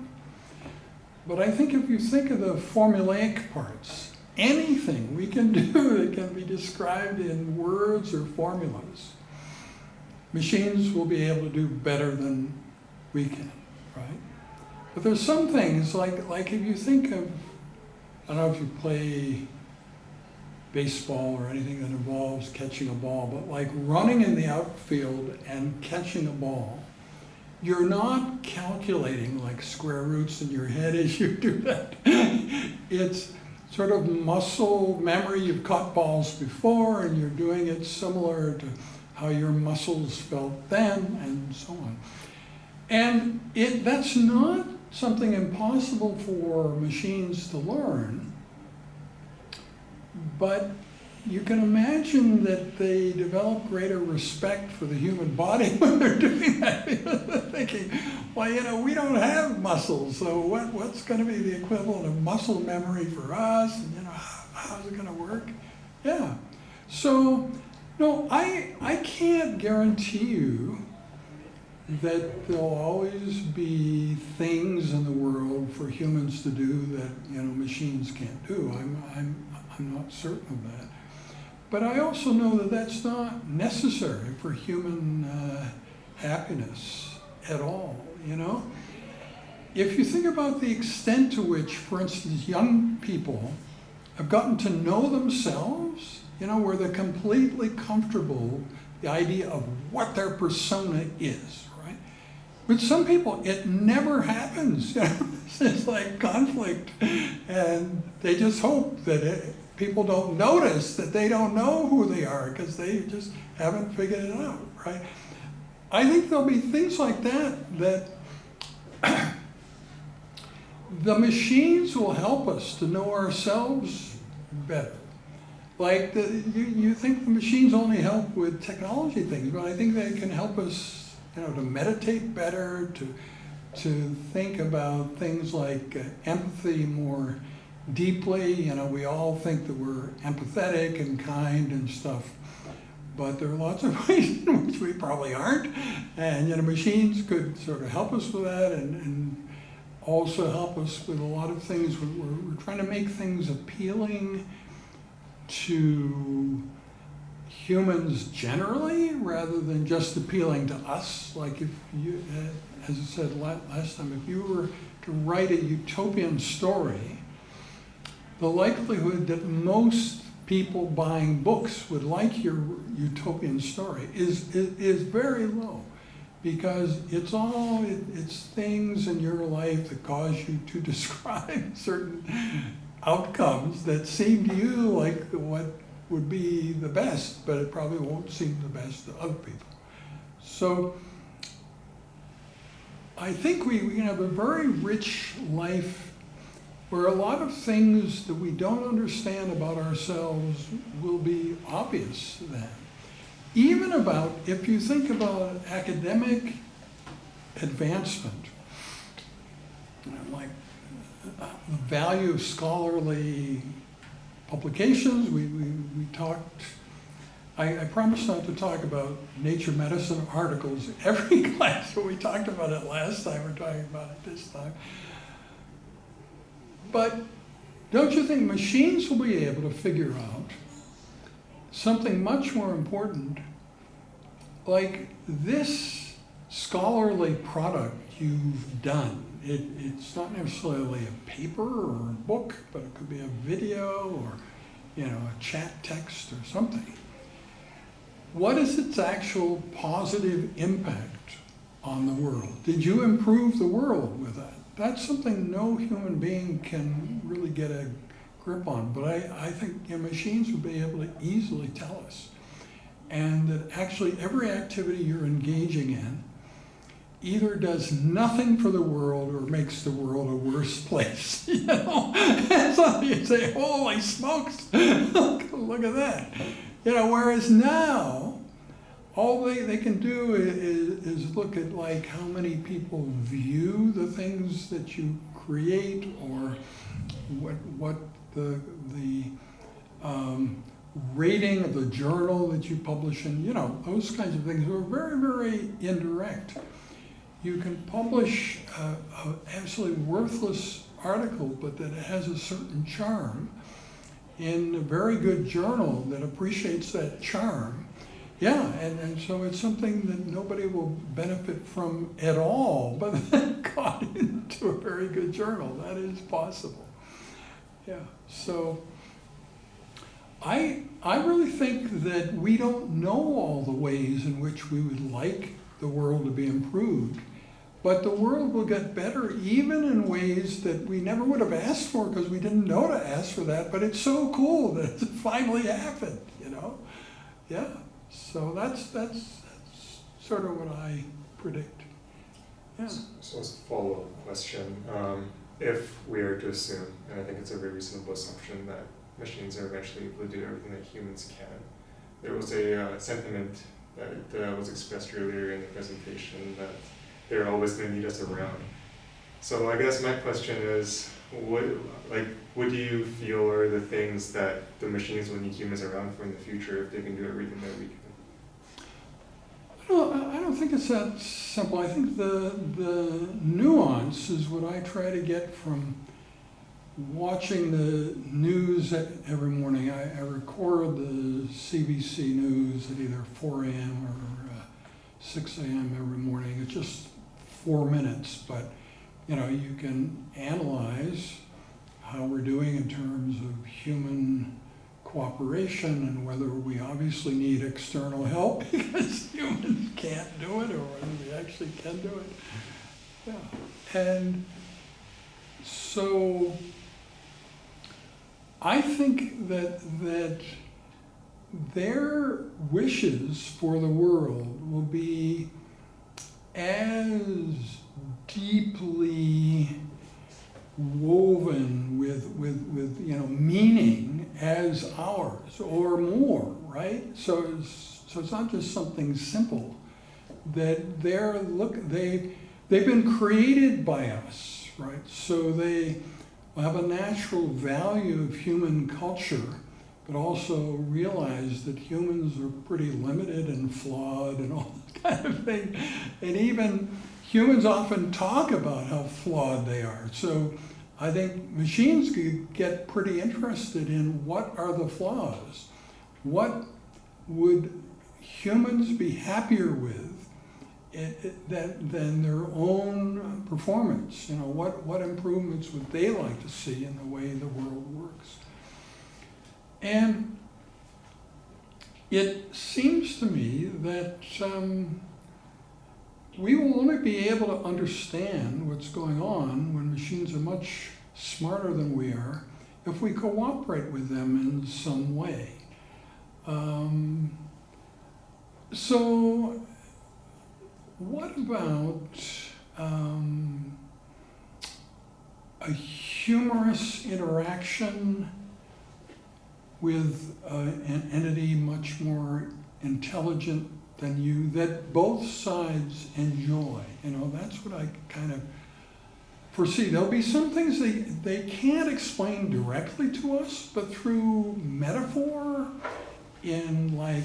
but I think if you think of the formulaic parts, anything we can do that can be described in words or formulas, machines will be able to do better than we can, right? But there's some things, like if you think of, I don't know if you play baseball or anything that involves catching a ball, but like running in the outfield and catching a ball, you're not calculating like square roots in your head as you do that. It's sort of muscle memory. You've caught balls before and you're doing it similar to how your muscles felt then, and so on. And that's not something impossible for machines to learn, but you can imagine that they develop greater respect for the human body when they're doing that, because they're thinking, well, you know, we don't have muscles, so what's going to be the equivalent of muscle memory for us? And, you know, how's it going to work? Yeah. So, no, I can't guarantee you that there'll always be things in the world for humans to do that, you know, machines can't do. I'm not certain of that. But I also know that that's not necessary for human happiness at all, you know? If you think about the extent to which, for instance, young people have gotten to know themselves, you know, where they're completely comfortable, the idea of what their persona is, right? With some people, it never happens. You know? It's like conflict, and they just hope that people don't notice that they don't know who they are because they just haven't figured it out, right? I think there'll be things like that the machines will help us to know ourselves better. Like you think the machines only help with technology things, but I think they can help us, you know, to meditate better, to think about things like empathy more deeply. You know, we all think that we're empathetic and kind and stuff, but there are lots of ways in which we probably aren't. And, you know, machines could sort of help us with that, and also help us with a lot of things. We're trying to make things appealing to humans generally, rather than just appealing to us. Like if you, as I said last time, if you were to write a utopian story, the likelihood that most people buying books would like your utopian story is very low, because it's things in your life that cause you to describe certain outcomes that seem to you like what would be the best, but it probably won't seem the best to other people. So I think we have a very rich life where a lot of things that we don't understand about ourselves will be obvious then. Even about, if you think about academic advancement, like the value of scholarly publications. We talked, I promised not to talk about Nature Medicine articles every class, but we talked about it last time, we're talking about it this time. But don't you think machines will be able to figure out something much more important, like this scholarly product you've done? It's not necessarily a paper or a book, but it could be a video or, you know, a chat text or something. What is its actual positive impact on the world? Did you improve the world with that? That's something no human being can really get a grip on, but I think, you know, machines would be able to easily tell us. And that actually every activity you're engaging in either does nothing for the world or makes the world a worse place. You know, and so you say, "Holy smokes, look at that!" You know, whereas now, all they can do is look at like how many people view the things that you create, or what the rating of the journal that you publish in. You know, those kinds of things are very, very indirect. You can publish an absolutely worthless article, but that has a certain charm in a very good journal that appreciates that charm. Yeah, and so it's something that nobody will benefit from at all, but then got into a very good journal. That is possible. Yeah, so I really think that we don't know all the ways in which we would like the world to be improved. But the world will get better even in ways that we never would have asked for because we didn't know to ask for that. But it's so cool that it finally happened, you know? Yeah, so that's sort of what I predict. Yeah. So as a follow-up question, if we are to assume, and I think it's a very reasonable assumption, that machines are eventually able to do everything that humans can, there was a sentiment that was expressed earlier in the presentation that they're always going to need us around. So I guess my question is, what do you feel are the things that the machines will need humans around for in the future if they can do everything that we can? Well, I don't think it's that simple. I think the nuance is what I try to get from watching the news every morning. I record the CBC news at either 4 a.m. or 6 a.m. every morning. It's just 4 minutes, but you know, you can analyze how we're doing in terms of human cooperation and whether we obviously need external help because humans can't do it, or whether we actually can do it. Yeah. And so I think that their wishes for the world will be as deeply woven with you know, meaning as ours, or more, right? So it's not just something simple. That they've been created by us, right? So they have a natural value of human culture, but also realize that humans are pretty limited and flawed and all that kind of thing. And even humans often talk about how flawed they are. So I think machines could get pretty interested in what are the flaws. What would humans be happier with than their own performance? You know, what improvements would they like to see in the way the world works? And it seems to me that we will only be able to understand what's going on when machines are much smarter than we are if we cooperate with them in some way. So what about a humorous interaction with an entity much more intelligent than you, that both sides enjoy? You know, that's what I kind of foresee. There'll be some things they can't explain directly to us, but through metaphor, in like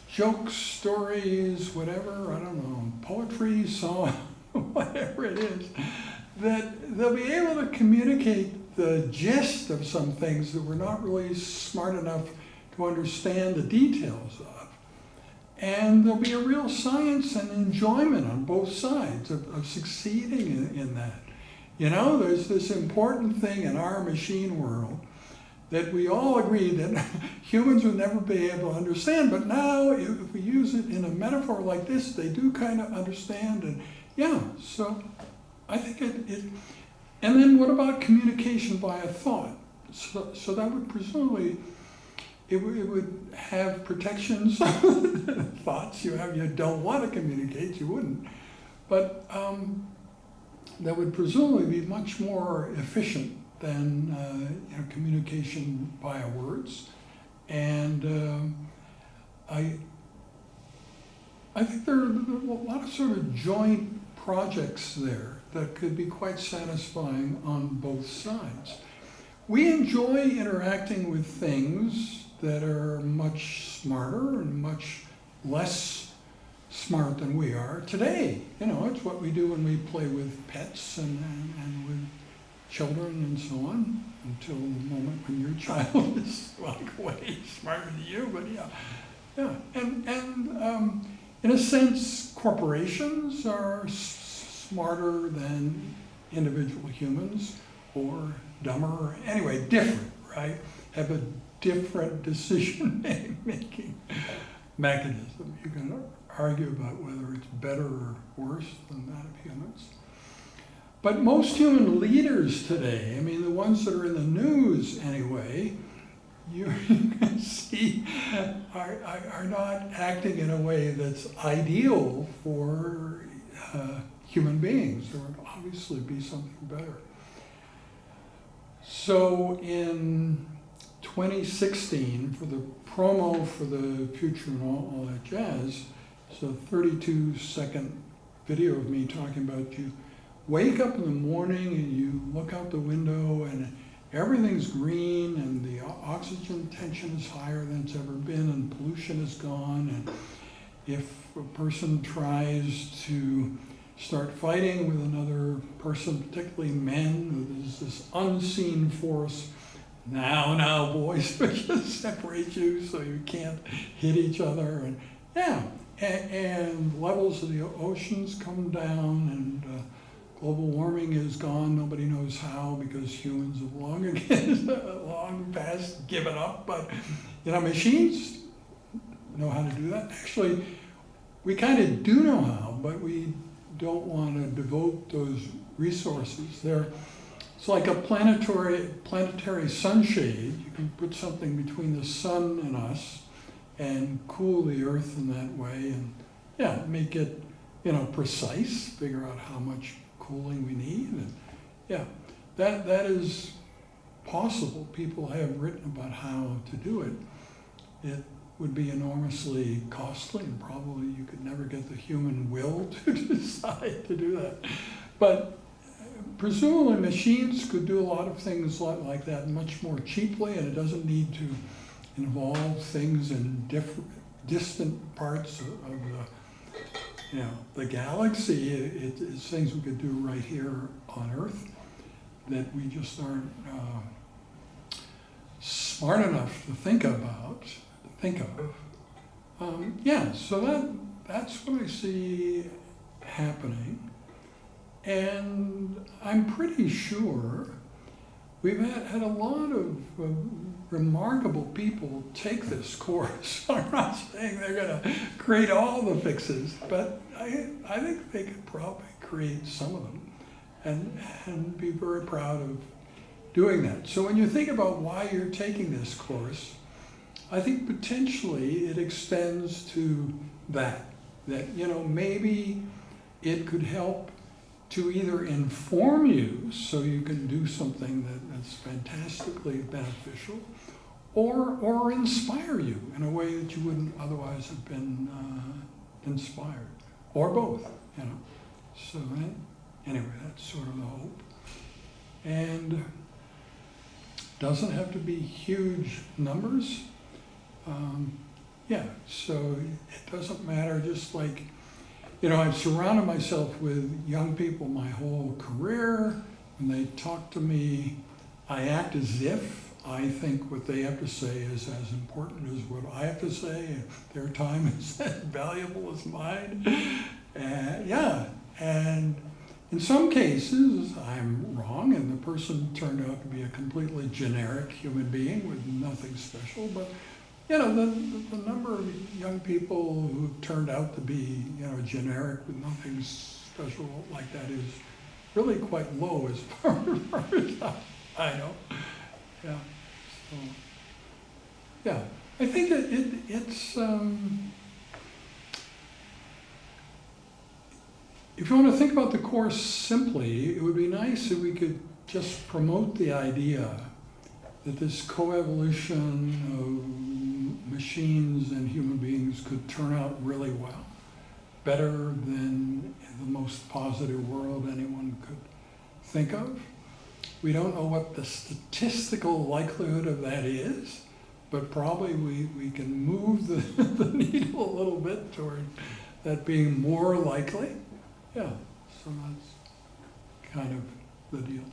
jokes, stories, whatever, I don't know, poetry, song, whatever it is, that they'll be able to communicate the gist of some things that we're not really smart enough to understand the details of. And there'll be a real science and enjoyment on both sides of succeeding in that. You know, there's this important thing in our machine world that we all agree that humans would never be able to understand, but now if we use it in a metaphor like this, they do kind of understand. And yeah, so I think it and then what about communication via thought? So that would presumably, it would have protections. Thoughts you don't want to communicate, you wouldn't. But that would presumably be much more efficient than communication via words. And I think there are a lot of sort of joint projects there that could be quite satisfying on both sides. We enjoy interacting with things that are much smarter and much less smart than we are today. You know, it's what we do when we play with pets and with children and so on, until the moment when your child is like way smarter than you, but yeah. And in a sense, corporations are smarter than individual humans, or dumber, anyway, different, right? Have a different decision-making mechanism. You can argue about whether it's better or worse than that of humans. But most human leaders today, I mean, the ones that are in the news anyway, you can see are not acting in a way that's ideal for human beings. There would obviously be something better. So in 2016, for the promo for the future and all that jazz, it's a 32-second video of me talking about you wake up in the morning and you look out the window and everything's green and the oxygen tension is higher than it's ever been and pollution is gone. And if a person tries to start fighting with another person, particularly men, there's this unseen force. Now, boys, we just separate you so you can't hit each other. And yeah, and levels of the oceans come down, and global warming is gone. Nobody knows how, because humans have long past given up. But machines know how to do that. Actually, we kind of do know how, but we don't want to devote those resources. It's like a planetary sunshade. You can put something between the sun and us and cool the earth in that way, and make it precise, figure out how much cooling we need. And that is possible. People have written about how to do it. It would be enormously costly, and probably you could never get the human will to decide to do that. But presumably machines could do a lot of things like that much more cheaply, and it doesn't need to involve things in distant parts of the galaxy. It's things we could do right here on Earth that we just aren't smart enough to think of. So that's what I see happening. And I'm pretty sure we've had a lot of remarkable people take this course. I'm not saying they're going to create all the fixes, but I think they could probably create some of them and be very proud of doing that. So when you think about why you're taking this course, I think potentially it extends to that maybe it could help to either inform you so you can do something that's fantastically beneficial, or inspire you in a way that you wouldn't otherwise have been inspired, or both. So anyway, that's sort of the hope. And doesn't have to be huge numbers. Yeah, so it doesn't matter, just like, you know, I've surrounded myself with young people my whole career. When they talk to me, I act as if I think what they have to say is as important as what I have to say. Their time is as valuable as mine. And yeah, and in some cases I'm wrong and the person turned out to be a completely generic human being with nothing special. But you know, the number of young people who turned out to be, you know, generic with nothing special like that is really quite low as far as I know. Yeah. So, yeah, I think it's if you want to think about the course simply, it would be nice if we could just promote the idea that this coevolution of machines and human beings could turn out really well, better than the most positive world anyone could think of. We don't know what the statistical likelihood of that is, but probably we can move the needle a little bit toward that being more likely. Yeah, so that's kind of the deal.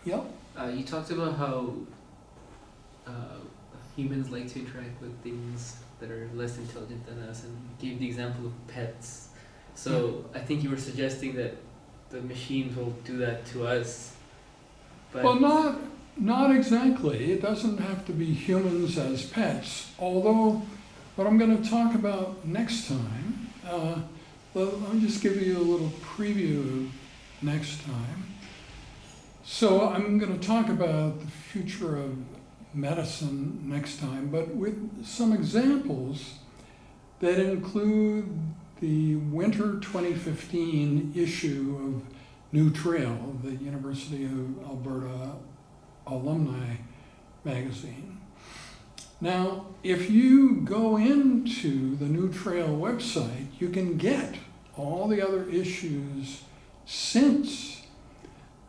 Yep. You talked about how humans like to interact with things that are less intelligent than us, and gave the example of pets. So I think you were suggesting that the machines will do that to us. But Well, not exactly. It doesn't have to be humans as pets. Although, what I'm going to talk about next time, let me just give you a little preview of next time. So I'm going to talk about the future of medicine next time, but with some examples that include the winter 2015 issue of New Trail, the University of Alberta alumni magazine. Now, if you go into the New Trail website, you can get all the other issues since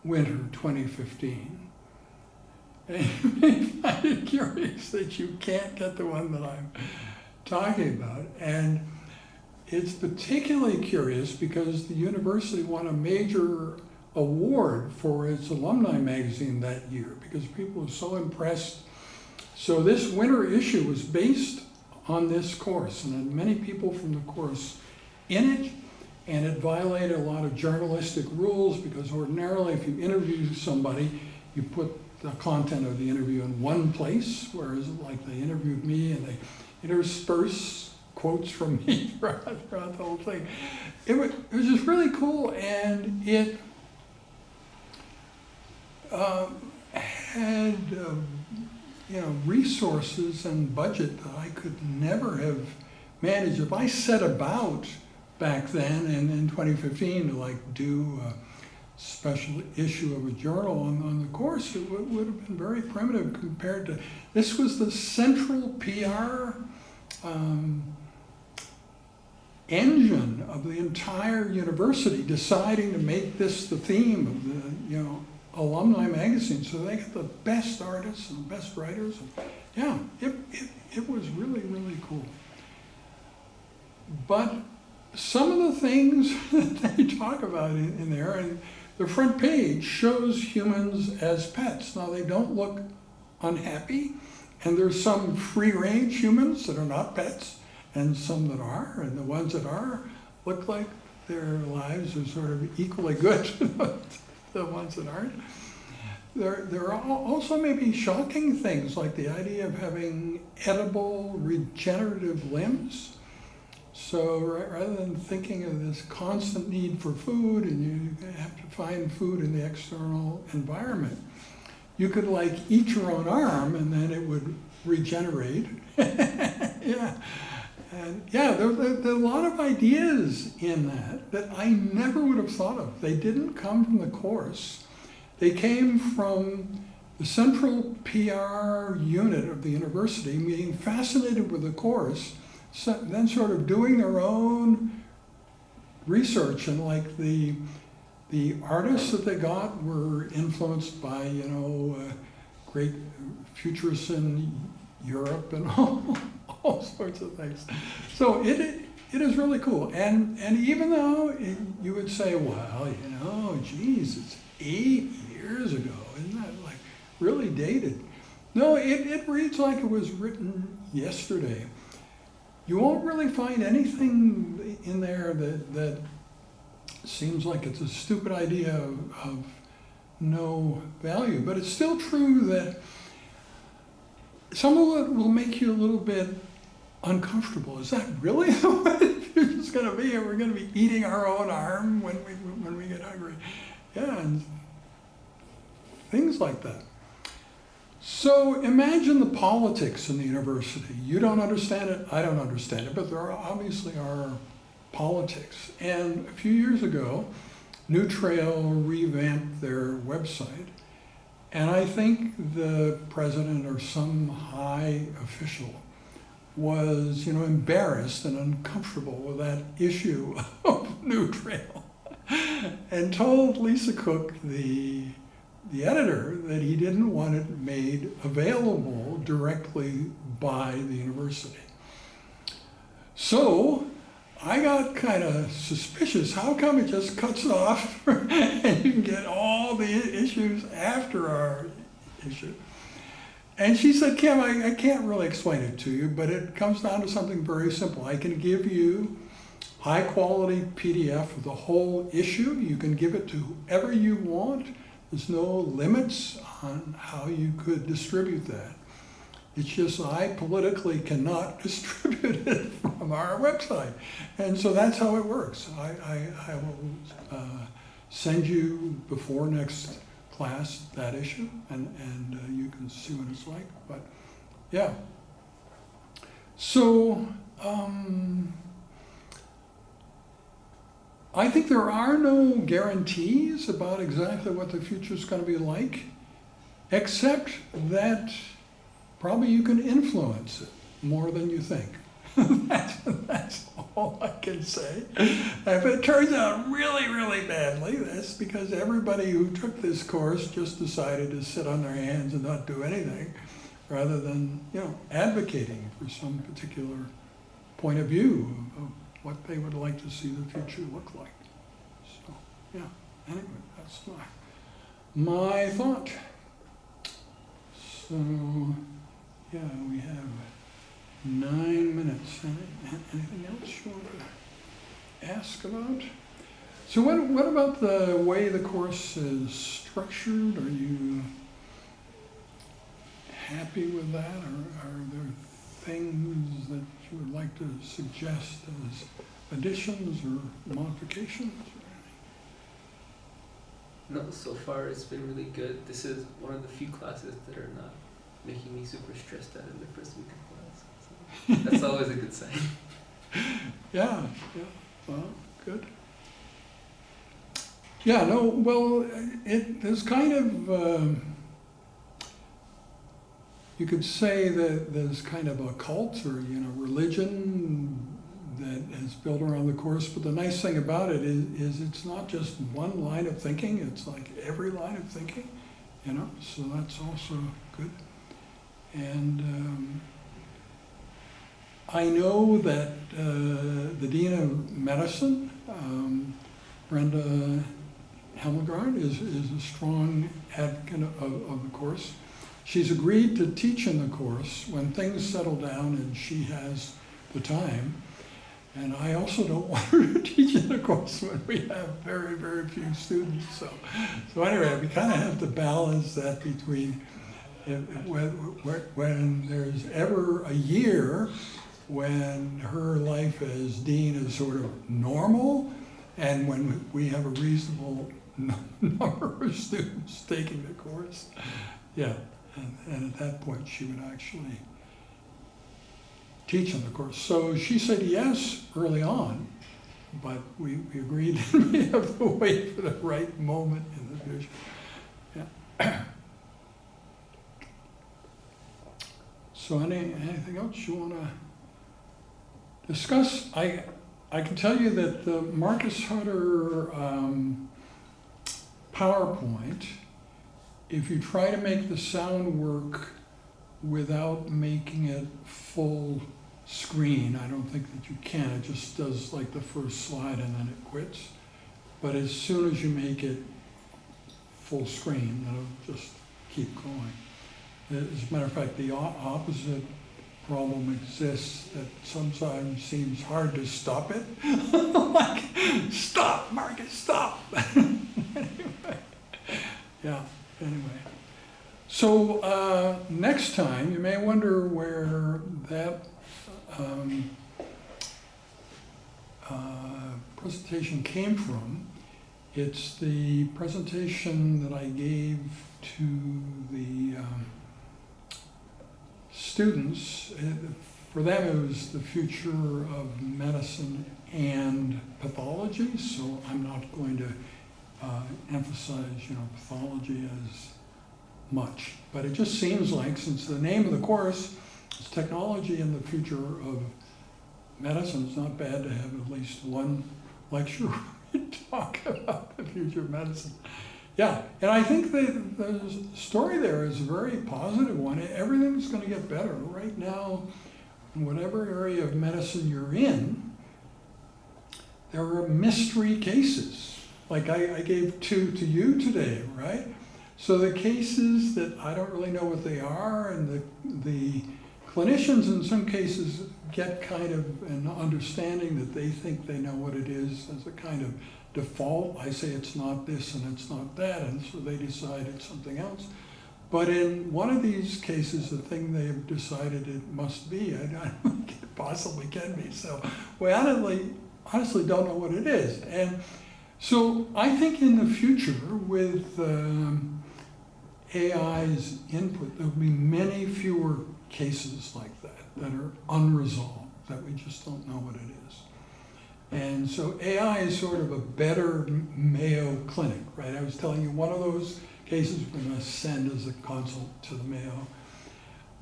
winter 2015. And you may find it curious that you can't get the one that I'm talking about. And it's particularly curious because the university won a major award for its alumni magazine that year because people were so impressed. So this winter issue was based on this course and had many people from the course in it, and it violated a lot of journalistic rules because ordinarily if you interview somebody, you put the content of the interview in one place, whereas like they interviewed me and they intersperse quotes from me throughout the whole thing. It was just really cool, and it had you know, resources and budget that I could never have managed if I set about back then and in 2015 to like do a special issue of a journal on the course. It would have been very primitive compared to, this was the central PR engine of the entire university deciding to make this the theme of the, you know, alumni magazine. So they got the best artists and the best writers. And yeah, it was really, really cool. But some of the things that they talk about in there, and the front page shows humans as pets. Now they don't look unhappy, and there's some free-range humans that are not pets, and some that are, and the ones that are look like their lives are sort of equally good to the ones that aren't. There are also maybe shocking things like the idea of having edible regenerative limbs. So rather than thinking of this constant need for food and you have to find food in the external environment, you could like eat your own arm and then it would regenerate. Yeah. And yeah, there are a lot of ideas in that I never would have thought of. They didn't come from the course. They came from the central PR unit of the university being fascinated with the course, so then sort of doing their own research, and like the artists that they got were influenced by, you know, great futurists in Europe and all sorts of things. So it is really cool. And even though you would say, well, you know, geez, it's 8 years ago, isn't that like really dated? No, it reads like it was written yesterday. You won't really find anything in there that seems like it's a stupid idea of no value. But it's still true that some of it will make you a little bit uncomfortable. Is that really the way the future's going to be? And we're going to be eating our own arm when we get hungry? Yeah, and things like that. So imagine the politics in the university. You don't understand it, I don't understand it, but there obviously are politics. And a few years ago, New Trail revamped their website, and I think the president or some high official was, you know, embarrassed and uncomfortable with that issue of New Trail, and told Lisa Cook, the editor, that he didn't want it made available directly by the university. So I got kind of suspicious. How come it just cuts off and you can get all the issues after our issue? And she said, Kim, I can't really explain it to you, but it comes down to something very simple. I can give you high quality PDF of the whole issue. You can give it to whoever you want. There's no limits on how you could distribute that. It's just I politically cannot distribute it from our website. And so that's how it works. I will send you before next class that issue, and you can see what it's like. But yeah. So I think there are no guarantees about exactly what the future is going to be like, except that probably you can influence it more than you think. That's all I can say. If it turns out really, really badly, that's because everybody who took this course just decided to sit on their hands and not do anything, rather than, you know, advocating for some particular point of view of what they would like to see the future look like. So, yeah, anyway, that's my thought. So, yeah, we have 9 minutes. Anything else you want to ask about? So what about the way the course is structured? Are you happy with that? Or are there things that you would like to suggest as additions or modifications? No, so far it's been really good. This is one of the few classes that are not making me super stressed out in the first week of class. So that's always a good sign. Yeah, well, good. Yeah, no, well, there's kind of, you could say that there's kind of a cult or, you know, religion that is built around the course, but the nice thing about it is it's not just one line of thinking, it's like every line of thinking, you know, so that's also good. And I know that the Dean of Medicine, Brenda Helmgard, is a strong advocate of the course. She's agreed to teach in the course when things settle down and she has the time. And I also don't want her to teach in the course when we have very, very few students. So anyway, we kind of have to balance that between when there's ever a year when her life as dean is sort of normal, and when we have a reasonable number of students taking the course. Yeah, and at that point she would actually teach in the course. So she said yes early on, but we agreed that we have to wait for the right moment in the future. Yeah. So anything else you want to discuss? I I can tell you that the Marcus Hutter PowerPoint, if you try to make the sound work without making it full screen, I don't think that you can. It just does like the first slide and then it quits. But as soon as you make it full screen, it'll just keep going. As a matter of fact, the opposite problem exists that sometimes seems hard to stop it. Like, stop, Marcus, stop. Anyway, yeah, anyway. So next time, you may wonder where that presentation came from. It's the presentation that I gave to the students. For them, it was the future of medicine and pathology, so I'm not going to emphasize, pathology as much. But it just seems like, since the name of the course is Technology and the Future of Medicine, it's not bad to have at least one lecture where we talk about the future of medicine. Yeah, and I think the story there is a very positive one. Everything's going to get better. Right now, in whatever area of medicine you're in, there are mystery cases. Like I gave 2 to you today, right? So the cases that I don't really know what they are, and the clinicians in some cases get kind of an understanding that they think they know what it is as a kind of default. I say it's not this and it's not that, and so they decide it's something else. But in one of these cases, the thing they've decided it must be, I don't think it possibly can be. So we honestly don't know what it is. And so I think in the future, with AI's input, there'll be many fewer cases like that are unresolved, that we just don't know what it is. And so AI is sort of a better Mayo Clinic, right? I was telling you, one of those cases we're going to send as a consult to the Mayo.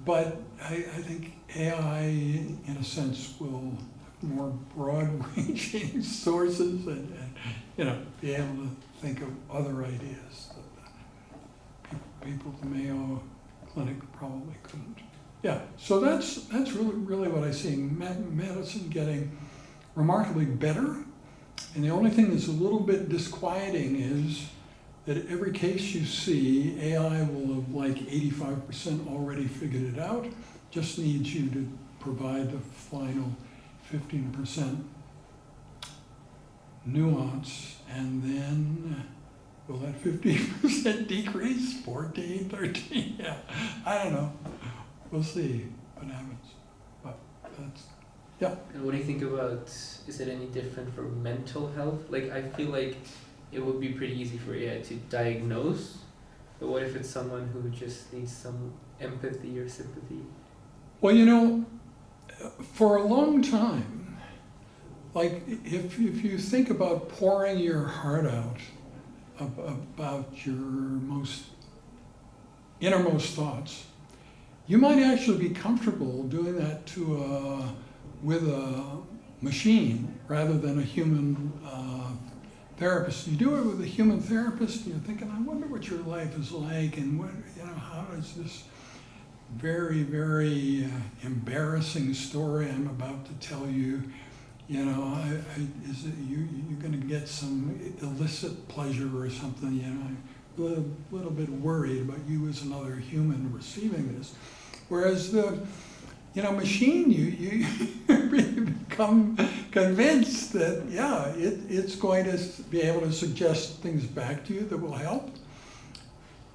But I think AI, in a sense, will have more broad-ranging sources and be able to think of other ideas that people at the Mayo Clinic probably couldn't. Yeah, so that's really what I see. Medicine getting remarkably better, and the only thing that's a little bit disquieting is that every case you see, AI will have like 85% already figured it out, just needs you to provide the final 15% nuance, and then will that 15% decrease? 14, 13, yeah, I don't know. We'll see what happens, but that's, yeah. And what do you think about, is it any different for mental health? Like, I feel like it would be pretty easy for AI to diagnose, but what if it's someone who just needs some empathy or sympathy? Well, for a long time, like if you think about pouring your heart out about your innermost thoughts, you might actually be comfortable doing that with a machine rather than a human therapist. You do it with a human therapist, and you're thinking, I wonder what your life is like, and what, how is this very, very embarrassing story I'm about to tell you? Is it you're going to get some illicit pleasure or something? I'm a little bit worried about you as another human receiving this. Whereas the machine, you really become convinced that, it's going to be able to suggest things back to you that will help.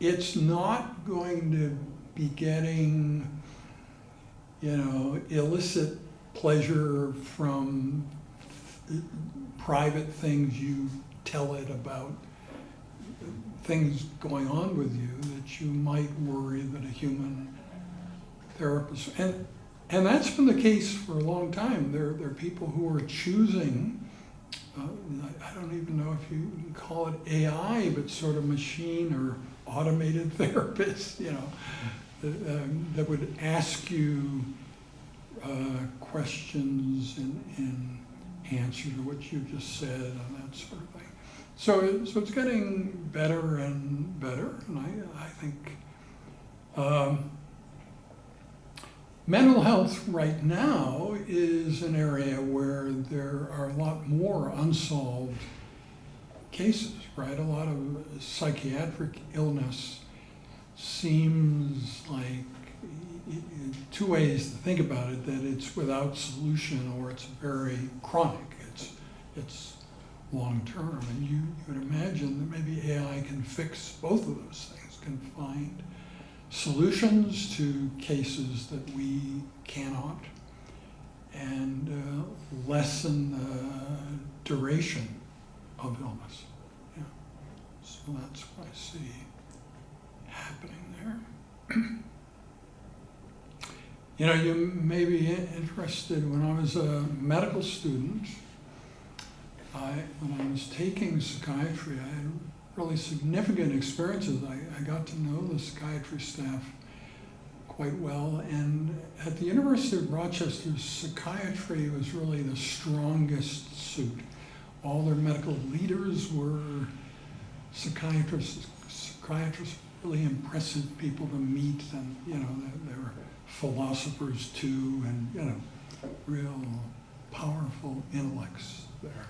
It's not going to be getting, illicit pleasure from private things you tell it about things going on with you that you might worry that a human therapist, and that's been the case for a long time. There are people who are choosing, I don't even know if you can call it AI, but sort of machine or automated therapists, that would ask you questions in answer to what you just said and that sort of thing. So it's getting better and better, and I think mental health right now is an area where there are a lot more unsolved cases, right? A lot of psychiatric illness seems like, two ways to think about it, that it's without solution or it's very chronic. It's long term, and you would imagine that maybe AI can fix both of those things, can find solutions to cases that we cannot, and lessen the duration of illness. Yeah. So that's what I see happening there. You know, you may be interested, when I was a medical student, when I was taking psychiatry, I had really significant experiences. I got to know the psychiatry staff quite well, and at the University of Rochester, psychiatry was really the strongest suit. All their medical leaders were psychiatrists. Psychiatrists were really impressive people to meet, and you know, they were philosophers too, and you know, real powerful intellects there.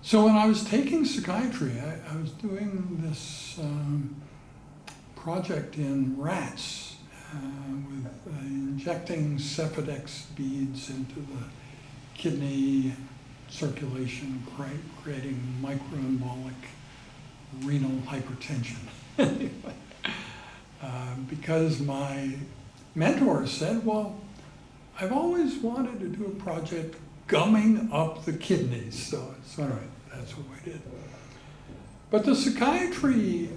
So when I was taking psychiatry, I was doing this project in rats with injecting Septidex beads into the kidney circulation, creating microembolic renal hypertension. Because my mentor said, well, I've always wanted to do a project gumming up the kidneys, so it's all right. That's what we did. But the psychiatry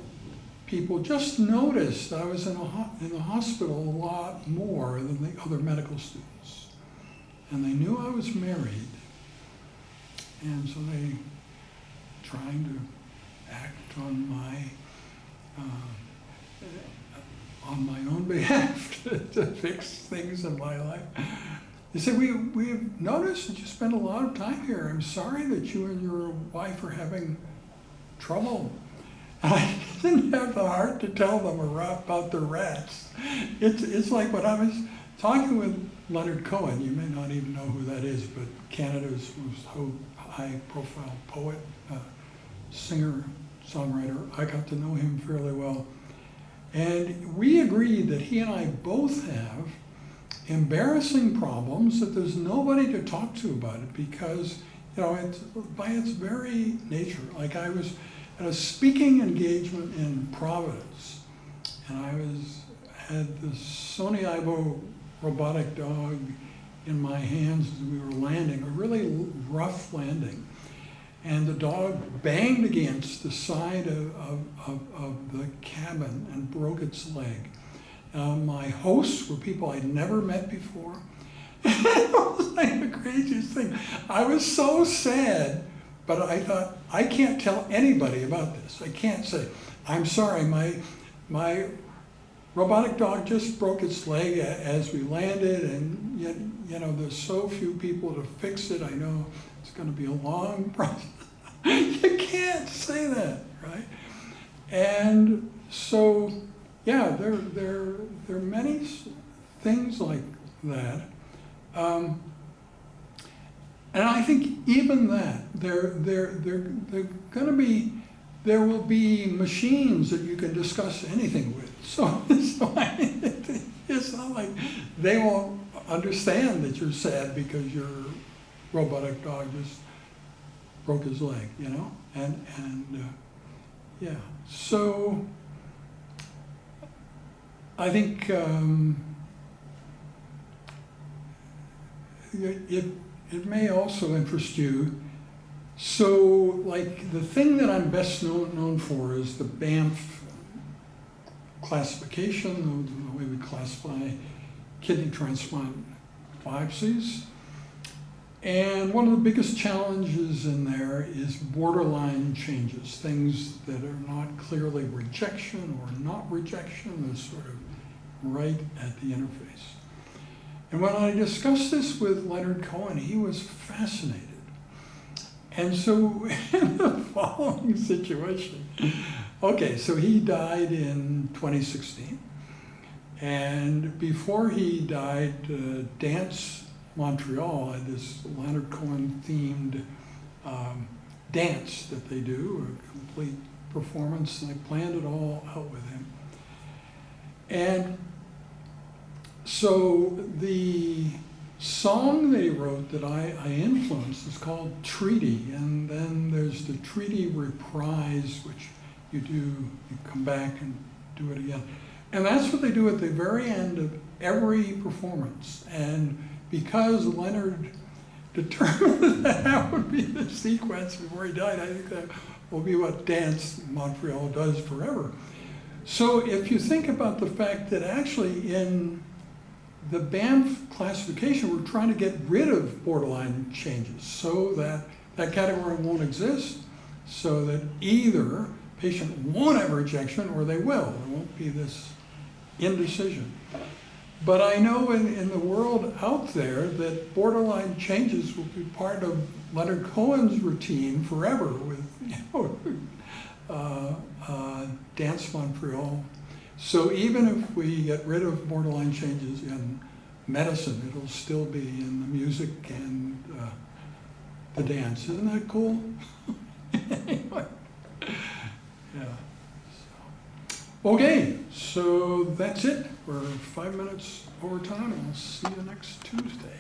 people just noticed I was in the hospital a lot more than the other medical students. And they knew I was married. And so they trying to act on my own behalf to fix things in my life. They said, we've noticed that you spend a lot of time here. I'm sorry that you and your wife are having trouble. And I didn't have the heart to tell them about the rats. It's like when I was talking with Leonard Cohen, you may not even know who that is, but Canada's most high-profile poet, singer, songwriter. I got to know him fairly well. And we agreed that he and I both have embarrassing problems that there's nobody to talk to about it, because, you know, it's by its very nature. Like, I was at a speaking engagement in Providence, and I had this Sony Ivo robotic dog in my hands as we were landing, a really rough landing. And the dog banged against the side of the cabin and broke its leg. My hosts were people I'd never met before. It was like the craziest thing. I was so sad, but I thought, I can't tell anybody about this. I can't say, I'm sorry, my robotic dog just broke its leg as we landed, and yet, you know, there's so few people to fix it. I know it's going to be a long process. You can't say that, right? And so, yeah, there are many things like that. And I think even that, there will be machines that you can discuss anything with. So it's not like they won't understand that you're sad because your robotic dog just broke his leg, you know? And yeah, so I think it may also interest you. So, like, the thing that I'm best known for is the LABMP classification, the way we classify kidney transplant biopsies. And one of the biggest challenges in there is borderline changes, things that are not clearly rejection or not rejection, they're sort of right at the interface. And when I discussed this with Leonard Cohen, he was fascinated. And so in the following situation, okay, so he died in 2016. And before he died, Dance Montreal had this Leonard Cohen themed dance that they do, a complete performance, and I planned it all out with him. And so the song they wrote that I influenced is called Treaty, and then there's the Treaty reprise, which you come back and do it again. And that's what they do at the very end of every performance. And because Leonard determined that that would be the sequence before he died, I think that will be what Dance Montreal does forever. So if you think about the fact that actually in the BAMF classification, we're trying to get rid of borderline changes so that that category won't exist, so that either patient won't have rejection or they will. There won't be this indecision. But I know in the world out there that borderline changes will be part of Leonard Cohen's routine forever with, Dance Montreal. So even if we get rid of borderline changes in medicine, it'll still be in the music and the dance. Isn't that cool? Anyway. Yeah. Okay, so that's it. We're 5 minutes over time. I'll see you next Tuesday.